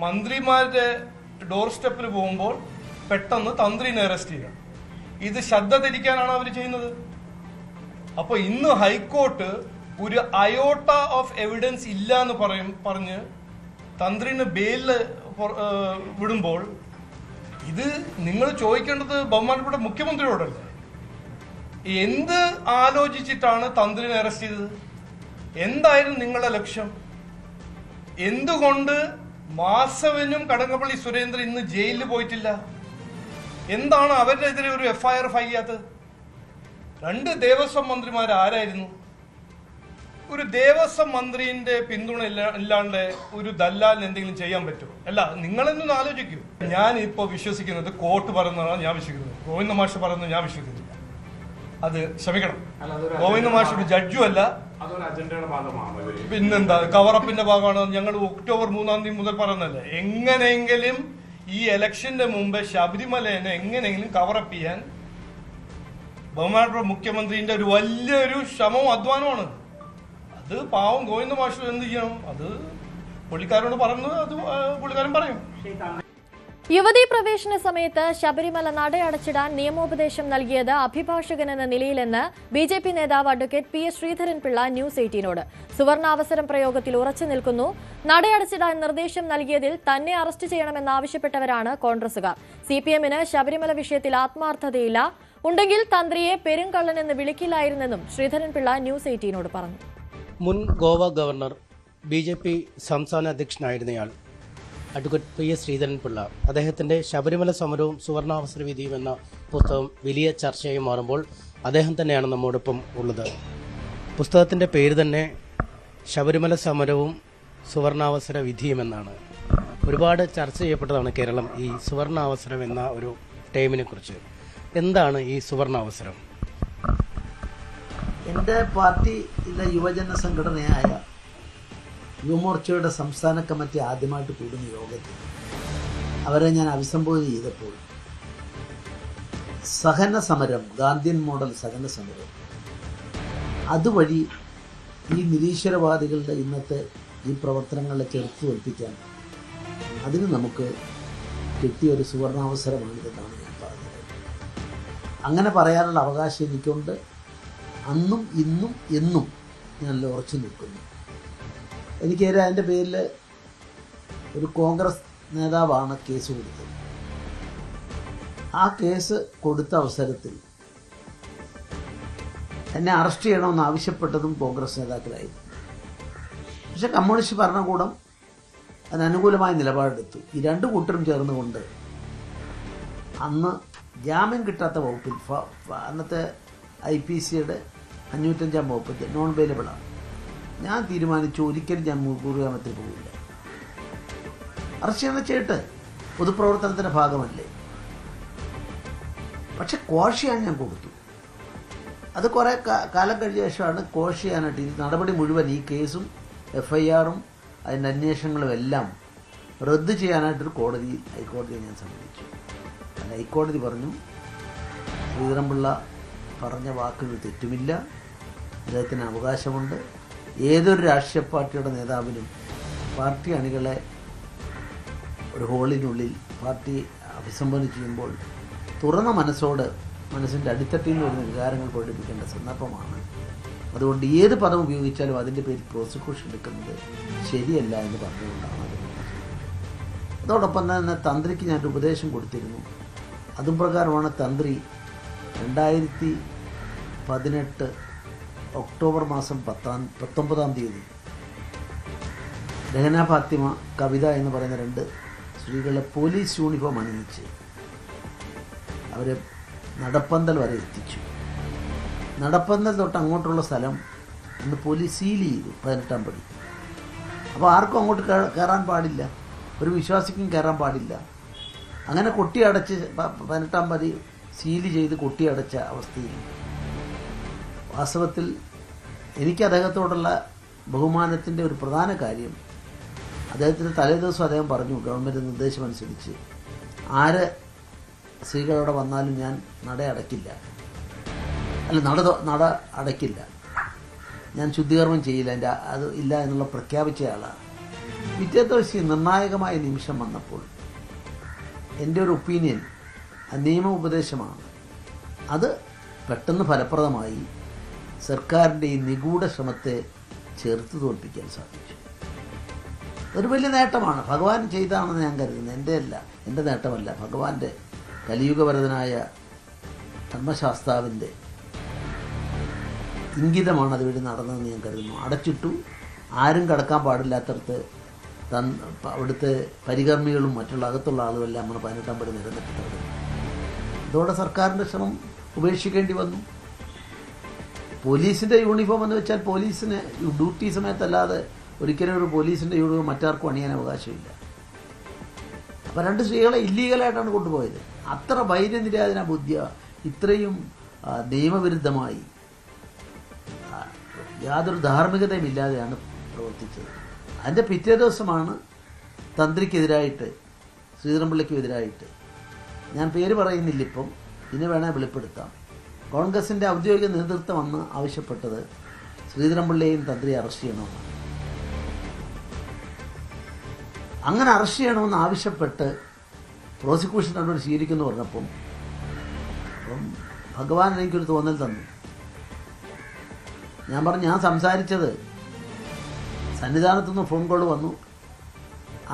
മന്ത്രിമാരുടെ ഡോർ സ്റ്റെപ്പിൽ പോകുമ്പോൾ പെട്ടെന്ന് തന്ത്രിനെ അറസ്റ്റ് ചെയ്യുക. ഇത് ശ്രദ്ധ തിരിക്കാനാണ് അവർ ചെയ്യുന്നത്. അപ്പൊ ഇന്ന് ഹൈക്കോർട്ട് ഒരു അയോട്ട ഓഫ് എവിഡൻസ് ഇല്ല എന്ന് പറഞ്ഞ് തന്ത്രിന് ബെയിലിൽ വിടുമ്പോൾ ഇത് നിങ്ങൾ ചോദിക്കേണ്ടത് ബഹുമാനപ്പെട്ട മുഖ്യമന്ത്രിയോടല്ലേ. എന്ത് ആലോചിച്ചിട്ടാണ് തന്ത്രിനെ അറസ്റ്റ് ചെയ്തത്? എന്തായിരുന്നു നിങ്ങളുടെ ലക്ഷ്യം? എന്തുകൊണ്ട് മാസവനും കടകംപള്ളി സുരേന്ദ്രൻ ഇന്ന് ജയിലിൽ പോയിട്ടില്ല? എന്താണ് അവരുടെ എതിരെ ഒരു FIR ഫയൽ ചെയ്യാത്തത്? 2 ദേവസ്വം മന്ത്രിമാർ ആരായിരുന്നു? ഒരു ദേവസ്വം മന്ത്രിന്റെ പിന്തുണ ഇല്ലാണ്ട് ഒരു ദല്ലാലിന് എന്തെങ്കിലും ചെയ്യാൻ പറ്റുമോ? അല്ല, നിങ്ങളെന്നൊന്ന് ആലോചിക്കൂ. ഞാൻ ഇപ്പോൾ വിശ്വസിക്കുന്നത് കോർട്ട് പറയുന്നതാണ് ഞാൻ വിശ്വസിക്കുന്നത്. ഗോവിന്ദ മാഷ് പറയുന്നത് ഞാൻ വിശ്വസിക്കുന്നില്ല. അത് ക്ഷമിക്കണം, ഗോവിന്ദ മാഷ് ഒരു ജഡ്ജും അല്ല. പിന്നെന്താ, കവറപ്പിന്റെ ഭാഗമാണ്. ഞങ്ങൾ ഒക്ടോബർ 3-ാം തീയതി മുതൽ പറയുന്നല്ലേ, എങ്ങനെയെങ്കിലും ഈ ഇലക്ഷന്റെ മുമ്പ് ശബരിമലനെ എങ്ങനെയെങ്കിലും കവറപ്പ് ചെയ്യാൻ ബഹുമാനപ്പെട്ട മുഖ്യമന്ത്രിന്റെ ഒരു വലിയൊരു ശ്രമവും അധ്വാനമാണ്. അത് പാവം ഗോവിന്ദ മാഷ് എന്ത് ചെയ്യണം? അത് പുള്ളിക്കാരോട് പറയുന്നത് അത് പുള്ളിക്കാരൻ പറയും. യുവതീ പ്രവേശന സമയത്ത് ശബരിമല നടയടച്ചിടാൻ നിയമോപദേശം നൽകിയത് അഭിഭാഷകൻ എന്ന നിലയിലെന്ന് ബി.ജെ.പി. നേതാവ് അഡ്വക്കേറ്റ് പി.എസ്. ശ്രീധരൻപിള്ള ന്യൂസ് 18നോട്. സുവർണാവസരം പ്രയോഗത്തിൽ ഉറച്ചു നിൽക്കുന്നു. നടയടച്ചിടാൻ നിർദ്ദേശം നൽകിയതിൽ തന്നെ അറസ്റ്റ് ചെയ്യണമെന്നാവശ്യപ്പെട്ടവരാണ് കോൺഗ്രസുകാർ. CPM-ന് ശബരിമല വിഷയത്തിൽ ആത്മാർത്ഥതയില്ല. ഉണ്ടെങ്കിൽ തന്ത്രിയെ പെരുങ്കള്ളനെന്ന് വിളിക്കില്ലായിരുന്നെന്നും ശ്രീധരൻപിള്ള ന്യൂസ് 18നോട് പറഞ്ഞു. മുൻ ഗോവ ഗവർണർ, BJP സംസ്ഥാന അധ്യക്ഷനായിരുന്നയാൾ അഡ്വക്കേറ്റ് പി.എസ്. ശ്രീധരൻപിള്ള അദ്ദേഹത്തിൻ്റെ ശബരിമല സമരവും സുവർണാവസര വിധിയും എന്ന പുസ്തകം വലിയ ചർച്ചയായി മാറുമ്പോൾ അദ്ദേഹം തന്നെയാണ് നമ്മോടൊപ്പം ഉള്ളത്. പുസ്തകത്തിൻ്റെ പേര് തന്നെ ശബരിമല സമരവും സുവർണാവസര വിധിയും എന്നാണ്. ഒരുപാട് ചർച്ച ചെയ്യപ്പെട്ടതാണ് കേരളം ഈ സുവർണാവസരം എന്ന ഒരു ടൈമിനെ കുറിച്ച്. എന്താണ് ഈ സുവർണാവസരം? എൻ്റെ പാർട്ടിയിലെ യുവജന സംഘടനയായ യുവമോർച്ചയുടെ സംസ്ഥാന കമ്മിറ്റി ആദ്യമായിട്ട് കൂടുന്ന യോഗത്തിൽ അവരെ ഞാൻ അഭിസംബോധന ചെയ്തപ്പോൾ സഹന സമരം, ഗാന്ധിയൻ മോഡൽ സഹന സമരം, അതുവഴി ഈ നിരീശ്വരവാദികളുടെ ഇന്നത്തെ ഈ പ്രവർത്തനങ്ങളെ ചെറുത്തു തോൽപ്പിക്കാൻ അതിന് നമുക്ക് കിട്ടിയൊരു സുവർണാവസരമാണിതെന്നാണ് ഞാൻ പറഞ്ഞത്. അങ്ങനെ പറയാനുള്ള അവകാശം എനിക്കുണ്ട്. അന്നും ഇന്നും എന്നും ഞാൻ ഉറച്ചു നിൽക്കുന്നു. എനിക്കേറെ അതിൻ്റെ പേരിൽ ഒരു കോൺഗ്രസ് നേതാവാണ് കേസ് കൊടുത്തത്. ആ കേസ് കൊടുത്ത അവസരത്തിൽ എന്നെ അറസ്റ്റ് ചെയ്യണമെന്ന് ആവശ്യപ്പെട്ടതും കോൺഗ്രസ് നേതാക്കളായിരുന്നു. പക്ഷെ കമ്മ്യൂണിസ്റ്റ് ഭരണകൂടം അതിനനുകൂലമായ നിലപാടെടുത്തു. ഈ രണ്ടു കൂട്ടരും ചേർന്നുകൊണ്ട് അന്ന് ജാമ്യം കിട്ടാത്ത വകുപ്പിൽ, അന്നത്തെ IPCയുടെ 505-ാം വകുപ്പ് നോൺ ബെയിലബിളാണ്. ഞാൻ തീരുമാനിച്ചു ഒരിക്കലും ഞാൻ പൂർവ്വകാമത്തിൽ പോകില്ല. അറസ്റ്റ് ചെയ്യണ ചെയ്യട്ടെ, പൊതുപ്രവർത്തനത്തിൻ്റെ ഭാഗമല്ലേ. പക്ഷെ ക്വാഷ് ചെയ്യാൻ ഞാൻ കൊടുത്തു. അത് കുറേ കാലം കഴിഞ്ഞ ശേഷമാണ് ക്വാഷ് ചെയ്യാനായിട്ട് ഈ നടപടി മുഴുവൻ, ഈ കേസും FIR-ഉം അതിൻ്റെ അന്വേഷണങ്ങളും എല്ലാം റദ്ദ് ചെയ്യാനായിട്ടൊരു ഹൈക്കോടതിയെ ഞാൻ സമീപിച്ചു. ഹൈക്കോടതി പറഞ്ഞു ശ്രീധരൻപിള്ള പറഞ്ഞ വാക്കുകൾ തെറ്റുമില്ല, അദ്ദേഹത്തിന് അവകാശമുണ്ട്. ഏതൊരു രാഷ്ട്രീയ പാർട്ടിയുടെ നേതാവിനും പാർട്ടി അണികളെ ഒരു ഹോളിനുള്ളിൽ പാർട്ടി അഭിസംബോധന ചെയ്യുമ്പോൾ തുറന്ന മനസ്സോട് മനസ്സിൻ്റെ അടിത്തട്ടിൽ നിന്ന് വരുന്ന വികാരങ്ങൾ പ്രകടിപ്പിക്കേണ്ട സന്ദർഭമാണ്. അതുകൊണ്ട് ഏത് പദം ഉപയോഗിച്ചാലും അതിൻ്റെ പേരിൽ പ്രോസിക്യൂഷൻ എടുക്കുന്നത് ശരിയല്ല എന്ന് പറഞ്ഞുകൊണ്ടാണ് അത്. അതോടൊപ്പം തന്നെ തന്ത്രിക്ക് ഞാനൊരു ഉപദേശം കൊടുത്തിരുന്നു. അതും പ്രകാരമാണ് തന്ത്രി 2018 ഒക്ടോബർ മാസം 19-ാം തീയതി രഹന ഫാത്തിമ, കവിത എന്ന് പറയുന്ന 2 സ്ത്രീകളെ പോലീസ് യൂണിഫോം അണിയിച്ച് അവരെ നടപ്പന്തൽ വരെ എത്തിച്ചു. നടപ്പന്തൽ തൊട്ട് അങ്ങോട്ടുള്ള സ്ഥലം ഇന്ന് പോലീസ് സീൽ ചെയ്തു, 18-ാം പടി. അപ്പോൾ ആർക്കും അങ്ങോട്ട് കയറാൻ പാടില്ല, ഒരു വിശ്വാസിക്കും കയറാൻ പാടില്ല. അങ്ങനെ കൊട്ടിയടച്ച് 18-ാം പടി സീൽ ചെയ്ത് കൊട്ടിയടച്ച അവസ്ഥയിൽ വാസ്തവത്തിൽ എനിക്ക് അദ്ദേഹത്തോടുള്ള ബഹുമാനത്തിൻ്റെ ഒരു പ്രധാന കാര്യം, അദ്ദേഹത്തിൻ്റെ തലേദിവസം അദ്ദേഹം പറഞ്ഞു, ഗവൺമെൻറ് നിർദ്ദേശമനുസരിച്ച് ആര് സ്ത്രീകളോടെ വന്നാലും ഞാൻ നട അടയ്ക്കില്ല, ഞാൻ ശുദ്ധീകരണം ചെയ്യില്ല, അത് ഇല്ല എന്നുള്ള പ്രഖ്യാപിച്ചയാളാണ്. പിറ്റേ ദിവസം നിർണായകമായ നിമിഷം വന്നപ്പോൾ എൻ്റെ ഒരു ഒപ്പീനിയൻ, നിയമ ഉപദേശമാണ്, അത് പെട്ടെന്ന് ഫലപ്രദമായി സർക്കാരിൻ്റെ ഈ നിഗൂഢ ശ്രമത്തെ ചെറുത്ത് തോൽപ്പിക്കാൻ സാധിച്ചു. ഒരു വലിയ നേട്ടമാണ്, ഭഗവാൻ ചെയ്താണെന്ന് ഞാൻ കരുതുന്നത്. എൻ്റെ നേട്ടമല്ല, ഭഗവാന്റെ കലിയുഗവരതനായ ധർമ്മശാസ്താവിൻ്റെ ഇംഗിതമാണ് അതുവഴി നടന്നതെന്ന് ഞാൻ കരുതുന്നു. അടച്ചിട്ടു, ആരും കടക്കാൻ പാടില്ലാത്തടത്ത് അവിടുത്തെ പരികർമ്മികളും മറ്റുള്ള അകത്തുള്ള ആളുകളെല്ലാം നമ്മൾ 18-ാം പടി നിരന്നിട്ട് ഇതോടെ സർക്കാരിൻ്റെ ശ്രമം ഉപേക്ഷിക്കേണ്ടി വന്നു. പോലീസിൻ്റെ യൂണിഫോം എന്ന് വെച്ചാൽ പോലീസിന് ഡ്യൂട്ടി സമയത്തല്ലാതെ ഒരിക്കലും ഒരു പോലീസിൻ്റെ യൂണിഫോം മറ്റാർക്കും അണിയാൻ അവകാശമില്ല. അപ്പോൾ 2 സ്ത്രീകളെ ഇല്ലീഗലായിട്ടാണ് കൊണ്ടുപോയത്. അത്ര വൈര്യനിരാധന ബുദ്ധിയ ഇത്രയും നിയമവിരുദ്ധമായി യാതൊരു ധാർമ്മികതയും ഇല്ലാതെയാണ് പ്രവർത്തിച്ചത്. അതിൻ്റെ പിറ്റേ ദിവസമാണ് തന്ത്രിക്കെതിരായിട്ട്, ശ്രീധരൻപിള്ളയ്ക്കുമെതിരായിട്ട്, ഞാൻ പേര് പറയുന്നില്ല ഇപ്പം, ഇനി വേണേൽ വെളിപ്പെടുത്താം, കോൺഗ്രസിൻ്റെ ഔദ്യോഗിക നേതൃത്വം അന്ന് ആവശ്യപ്പെട്ടത് ശ്രീധരൻപിള്ളയെയും തന്ത്രി അറസ്റ്റ് ചെയ്യണമെന്നാണ്. അങ്ങനെ അറസ്റ്റ് ചെയ്യണമെന്ന് ആവശ്യപ്പെട്ട് പ്രോസിക്യൂഷൻ നടപടി സ്വീകരിക്കുമെന്ന് പറഞ്ഞപ്പം ഭഗവാൻ എനിക്കൊരു തോന്നൽ തന്നു. ഞാൻ പറഞ്ഞു, ഞാൻ സംസാരിച്ചത് സന്നിധാനത്തുനിന്ന് ഫോൺ കോൾ വന്നു,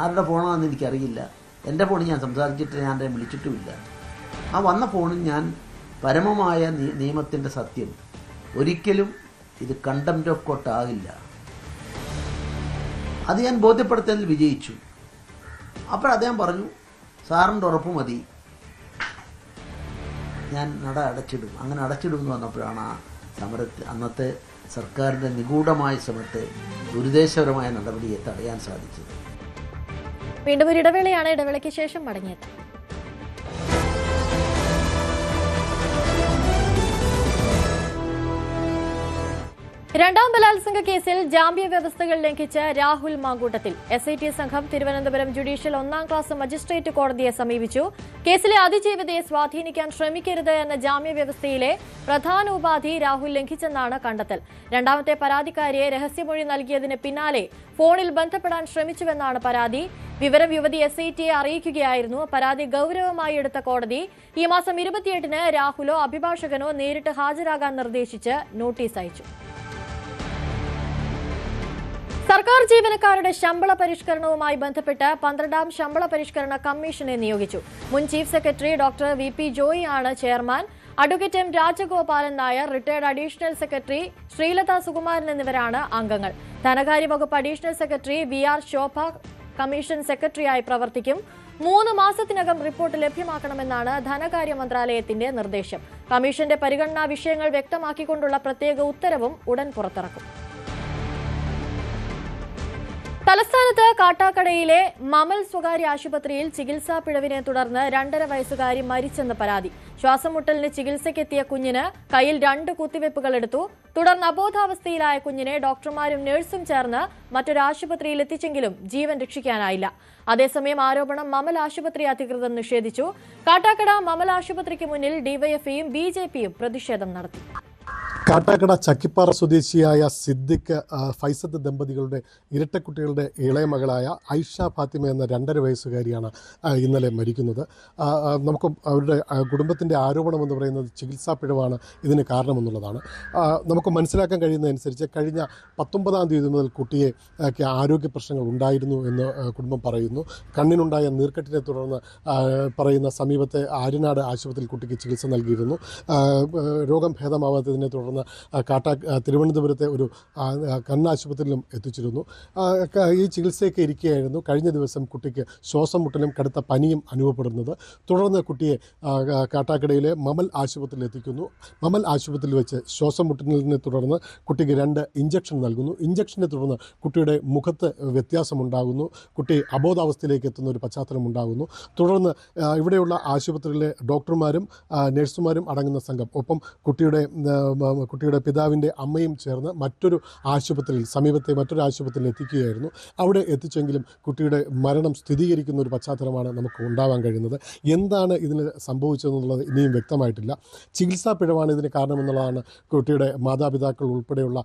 ആരുടെ ഫോണാണെന്ന് എനിക്കറിയില്ല, എൻ്റെ ഫോണിൽ ഞാൻ സംസാരിച്ചിട്ട് ഞാൻ ആരെയും വിളിച്ചിട്ടുമില്ല. ആ വന്ന ഫോണിൽ ഞാൻ പരമമായ നിയമത്തിൻ്റെ സത്യം, ഒരിക്കലും ഇത് കണ്ടംപ്റ്റ് ഓഫ് കോർട്ട് ആകില്ല, അത് ഞാൻ ബോധ്യപ്പെടുത്തുന്നതിൽ വിജയിച്ചു. അപ്പോൾ അദ്ദേഹം പറഞ്ഞു, സാറിൻ്റെ ഉറപ്പ് മതി, ഞാൻ നട അടച്ചിടും. അങ്ങനെ അടച്ചിടുമെന്ന് പറഞ്ഞപ്പോഴാണ് ആ സമരത്തിൽ അന്നത്തെ സർക്കാരിൻ്റെ നിഗൂഢമായ ശ്രമത്തെ, ദുരുദ്ദേശപരമായ നടപടിയെ തടയാൻ സാധിച്ചത്. വീണ്ടും ഒരു ഇടവേളയാണ്. ഇടവേളയ്ക്ക് ശേഷം മടങ്ങിയെത്താം. രണ്ടാം ബലാത്സംഗ കേസിൽ ജാമ്യ വ്യവസ്ഥകൾ ലംഘിച്ച് രാഹുൽ മാങ്കൂട്ടത്തിൽ. SIT സംഘം തിരുവനന്തപുരം ജുഡീഷ്യൽ 1ാം ക്ലാസ് മജിസ്ട്രേറ്റ് കോടതിയെ സമീപിച്ചു. കേസിലെ അതിജീവിതയെ സ്വാധീനിക്കാൻ ശ്രമിക്കരുത് എന്ന ജാമ്യ വ്യവസ്ഥയിലെ പ്രധാന ഉപാധി രാഹുൽ ലംഘിച്ചെന്നാണ് കണ്ടെത്തൽ. രണ്ടാമത്തെ പരാതിക്കാരിയെ രഹസ്യമൊഴി നൽകിയതിന് പിന്നാലെ ഫോണിൽ ബന്ധപ്പെടാൻ ശ്രമിച്ചുവെന്നാണ് പരാതി. വിവരം യുവതി SITയെ അറിയിക്കുകയായിരുന്നു. പരാതി ഗൌരവമായി എടുത്ത കോടതി ഈ മാസം 28-ന് രാഹുലോ അഭിഭാഷകനോ നേരിട്ട് ഹാജരാകാൻ നിർദ്ദേശിച്ച് നോട്ടീസ് അയച്ചു. സർക്കാർ ജീവനക്കാരുടെ ശമ്പള പരിഷ്കരണവുമായി ബന്ധപ്പെട്ട് 12ാം ശമ്പള പരിഷ്കരണ കമ്മീഷനെ നിയോഗിച്ചു. മുൻ chief secretary doctor VP Joy ആണ് chairman. Advocate M Rajagopalan Nair, retired additional secretary Sreelatha Sukumaran എന്നിവരാണ് അംഗങ്ങൾ. ധനകാര്യ വകുപ്പ് additional secretary VR Shobha commission സെക്രട്ടറിയായി പ്രവർത്തിക്കും. 3 മാസത്തിനകം റിപ്പോർട്ട് ലഭ്യമാക്കണമെന്നാണ് ധനകാര്യ മന്ത്രാലയത്തിന്റെ നിർദ്ദേശം. കമ്മീഷന്റെ പരിഗണനാ വിഷയങ്ങൾ വ്യക്തമാക്കിക്കൊണ്ടുള്ള പ്രത്യേക ഉത്തരവും ഉടൻ പുറത്തിറക്കും. തലസ്ഥാനത്ത് കാട്ടാക്കടയിലെ മമൽ സ്വകാര്യ ആശുപത്രിയിൽ ചികിത്സാ പിഴവിനെ തുടർന്ന് 2.5 വയസ്സുകാരി മരിച്ചെന്ന് പരാതി. ശ്വാസം മുട്ടലിന് ചികിത്സയ്ക്കെത്തിയ കുഞ്ഞിന് കയ്യിൽ 2 കുത്തിവയ്പ്പുകൾ എടുത്തു. തുടർന്ന് അബോധാവസ്ഥയിലായ കുഞ്ഞിനെ ഡോക്ടർമാരും നഴ്സും ചേർന്ന് മറ്റൊരു ആശുപത്രിയിൽ എത്തിച്ചെങ്കിലും ജീവൻ രക്ഷിക്കാനായില്ല. അതേസമയം ആരോപണം മമൽ ആശുപത്രി അധികൃതർ നിഷേധിച്ചു. കാട്ടാക്കട മമൽ ആശുപത്രിക്ക് മുന്നിൽ ഡിവൈഎഫ്ഐയും BJPയും പ്രതിഷേധം നടത്തി. കാട്ടാക്കട ചക്കിപ്പാറ സ്വദേശിയായ സിദ്ദിഖ് ഫൈസത്ത് ദമ്പതികളുടെ ഇരട്ടക്കുട്ടികളുടെ ഇളയ മകളായ ഐഷ ഫാത്തിമ എന്ന 2.5 വയസ്സുകാരിയാണ് ഇന്നലെ മരിക്കുന്നത്. നമുക്ക് അവരുടെ കുടുംബത്തിൻ്റെ ആരോപണമെന്ന് പറയുന്നത് ചികിത്സാ പിഴവാണ് ഇതിന് കാരണമെന്നുള്ളതാണ്. നമുക്ക് മനസ്സിലാക്കാൻ കഴിയുന്നതനുസരിച്ച് കഴിഞ്ഞ 19-ാം തീയതി മുതൽ കുട്ടിയെ ആരോഗ്യ പ്രശ്നങ്ങൾ ഉണ്ടായിരുന്നു എന്ന് കുടുംബം പറയുന്നു. കണ്ണിനുണ്ടായ നീർക്കെട്ടിനെ തുടർന്ന് പറയുന്ന സമീപത്തെ ആര്യനാട് ആശുപത്രിയിൽ കുട്ടിക്ക് ചികിത്സ നൽകിയിരുന്നു. രോഗം ഭേദമാവാത്തതിനെ തുടർന്ന് തിരുവനന്തപുരത്തെ ഒരു കണ്ണാശുപത്രിയിലും എത്തിച്ചിരുന്നു. ഈ ചികിത്സയൊക്കെ ഇരിക്കുകയായിരുന്നു. കഴിഞ്ഞ ദിവസം കുട്ടിക്ക് ശ്വാസം മുട്ടലും കടുത്ത പനിയും അനുഭവപ്പെടുന്നത്. തുടർന്ന് കുട്ടിയെ കാട്ടാക്കടയിലെ മമൽ ആശുപത്രിയിൽ എത്തിക്കുന്നു. മമൽ ആശുപത്രിയിൽ വെച്ച് ശ്വാസം മുട്ടലിനെ തുടർന്ന് കുട്ടിക്ക് 2 ഇഞ്ചക്ഷൻ നൽകുന്നു. ഇഞ്ചക്ഷനെ തുടർന്ന് കുട്ടിയുടെ മുഖത്ത് വ്യത്യാസമുണ്ടാകുന്നു. കുട്ടി അബോധാവസ്ഥയിലേക്ക് എത്തുന്ന ഒരു പശ്ചാത്തലം ഉണ്ടാകുന്നു. തുടർന്ന് ഇവിടെയുള്ള ആശുപത്രിയിലെ ഡോക്ടർമാരും നഴ്സുമാരും അടങ്ങുന്ന സംഘം, ഒപ്പം കുട്ടിയുടെ പിതാവിൻ്റെ അമ്മയും ചേർന്ന് മറ്റൊരു ആശുപത്രിയിൽ, സമീപത്തെ മറ്റൊരു ആശുപത്രിയിൽ എത്തിക്കുകയായിരുന്നു. അവിടെ എത്തിച്ചെങ്കിലും കുട്ടിയുടെ മരണം സ്ഥിരീകരിക്കുന്ന ഒരു പശ്ചാത്തലമാണ് നമുക്ക് ഉണ്ടാവാൻ കഴിയുന്നത്. എന്താണ് ഇതിന് സംഭവിച്ചതെന്നുള്ളത് ഇനിയും വ്യക്തമായിട്ടില്ല. ചികിത്സാ പിഴവാണ് ഇതിന് കാരണമെന്നുള്ളതാണ് കുട്ടിയുടെ മാതാപിതാക്കൾ ഉൾപ്പെടെയുള്ള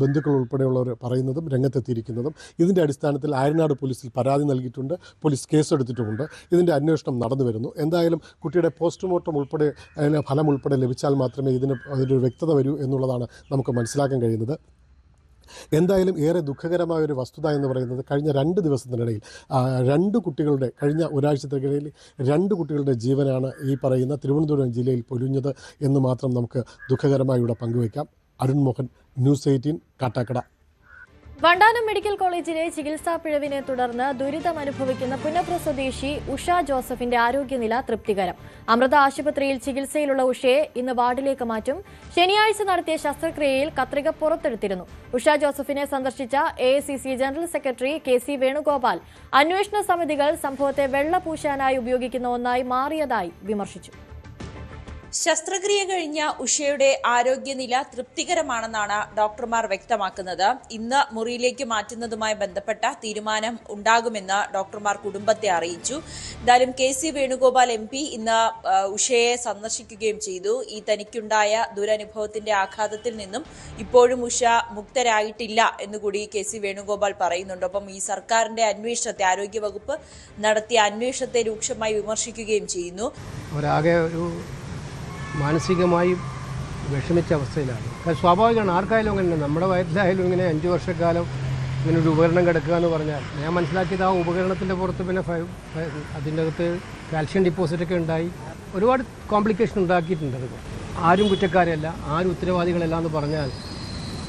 ബന്ധുക്കൾ ഉൾപ്പെടെയുള്ളവർ പറയുന്നതും രംഗത്തെത്തിയിരിക്കുന്നതും. ഇതിൻ്റെ അടിസ്ഥാനത്തിൽ ആര്യനാട് പോലീസിൽ പരാതി നൽകിയിട്ടുണ്ട്. പോലീസ് കേസെടുത്തിട്ടുമുണ്ട്. ഇതിൻ്റെ അന്വേഷണം നടന്നു വരുന്നു. എന്തായാലും കുട്ടിയുടെ പോസ്റ്റ്മോർട്ടം ഉൾപ്പെടെ ഫലം ഉൾപ്പെടെ ലഭിച്ചാൽ മാത്രമേ അതിനൊരു വ്യക്തത വരൂ എന്നുള്ളതാണ് നമുക്ക് മനസ്സിലാക്കാൻ കഴിയുന്നത്. എന്തായാലും ഏറെ ദുഃഖകരമായ ഒരു വസ്തുത എന്ന് പറയുന്നത് കഴിഞ്ഞ 2 ദിവസത്തിനിടയിൽ 2 കുട്ടികളുടെ, കഴിഞ്ഞ ഒരാഴ്ചത്തിനിടയിൽ 2 കുട്ടികളുടെ ജീവനാണ് ഈ പറയുന്ന തിരുവനന്തപുരം ജില്ലയിൽ പൊലിഞ്ഞത് എന്ന് മാത്രം നമുക്ക് ദുഃഖകരമായി ഇവിടെ പങ്കുവയ്ക്കാം. അരുൺ മോഹൻ, News 18, കാട്ടാക്കട. വണ്ടാനം മെഡിക്കൽ കോളേജിലെ ചികിത്സാ പിഴവിനെ തുടർന്ന് ദുരിതമനുഭവിക്കുന്ന പുന്നപ്ര സ്വദേശി ഉഷ ജോസഫിന്റെ ആരോഗ്യനില തൃപ്തികരം. അമൃത ആശുപത്രിയിൽ ചികിത്സയിലുള്ള ഉഷയെ ഇന്ന് വാർഡിലേക്ക് മാറ്റും. ശനിയാഴ്ച നടത്തിയ ശസ്ത്രക്രിയയിൽ കത്രിക പുറത്തെടുത്തിരുന്നു. ഉഷ ജോസഫിനെ സന്ദർശിച്ച AICC general secretary KC Venugopal അന്വേഷണ സമിതികൾ സംഭവത്തെ വെള്ളപൂശാനായി ഉപയോഗിക്കുന്ന ഒന്നായി മാറിയതായി വിമർശിച്ചു. ശസ്ത്രക്രിയ കഴിഞ്ഞ ഉഷയുടെ ആരോഗ്യനില തൃപ്തികരമാണെന്നാണ് ഡോക്ടർമാർ വ്യക്തമാക്കുന്നത്. ഇന്ന് മുറിയിലേക്ക് മാറ്റുന്നതുമായി ബന്ധപ്പെട്ട തീരുമാനം ഉണ്ടാകുമെന്ന് ഡോക്ടർമാർ കുടുംബത്തെ അറിയിച്ചു. എന്തായാലും KC വേണുഗോപാൽ MP ഇന്ന് ഉഷയെ സന്ദർശിക്കുകയും ചെയ്തു. ഈ തനിക്കുണ്ടായ ദുരനുഭവത്തിന്റെ ആഘാതത്തിൽ നിന്നും ഇപ്പോഴും ഉഷ മുക്തരായിട്ടില്ല എന്നുകൂടി KC വേണുഗോപാൽ പറയുന്നുണ്ട്. ഒപ്പം ഈ സർക്കാരിന്റെ അന്വേഷണത്തെ, ആരോഗ്യവകുപ്പ് നടത്തിയ അന്വേഷണത്തെ രൂക്ഷമായി വിമർശിക്കുകയും ചെയ്യുന്നു. മാനസികമായി വിഷമിച്ച അവസ്ഥയിലാണ്. അത് സ്വാഭാവികമാണ്, ആർക്കായാലും അങ്ങനെ. നമ്മുടെ വയറ്റിലായാലും ഇങ്ങനെ 5 വർഷക്കാലം ഇങ്ങനെ ഒരു ഉപകരണം കിടക്കുക എന്ന് പറഞ്ഞാൽ, ഞാൻ മനസ്സിലാക്കിയത് ആ ഉപകരണത്തിൻ്റെ പുറത്ത് പിന്നെ അതിൻ്റെ അകത്ത് കാൽഷ്യം ഡിപ്പോസിറ്റൊക്കെ ഉണ്ടായി ഒരുപാട് കോംപ്ലിക്കേഷൻ ഉണ്ടാക്കിയിട്ടുണ്ട്. അത് ആരും കുറ്റക്കാരല്ല, ആരും ഉത്തരവാദികളല്ല എന്ന് പറഞ്ഞാൽ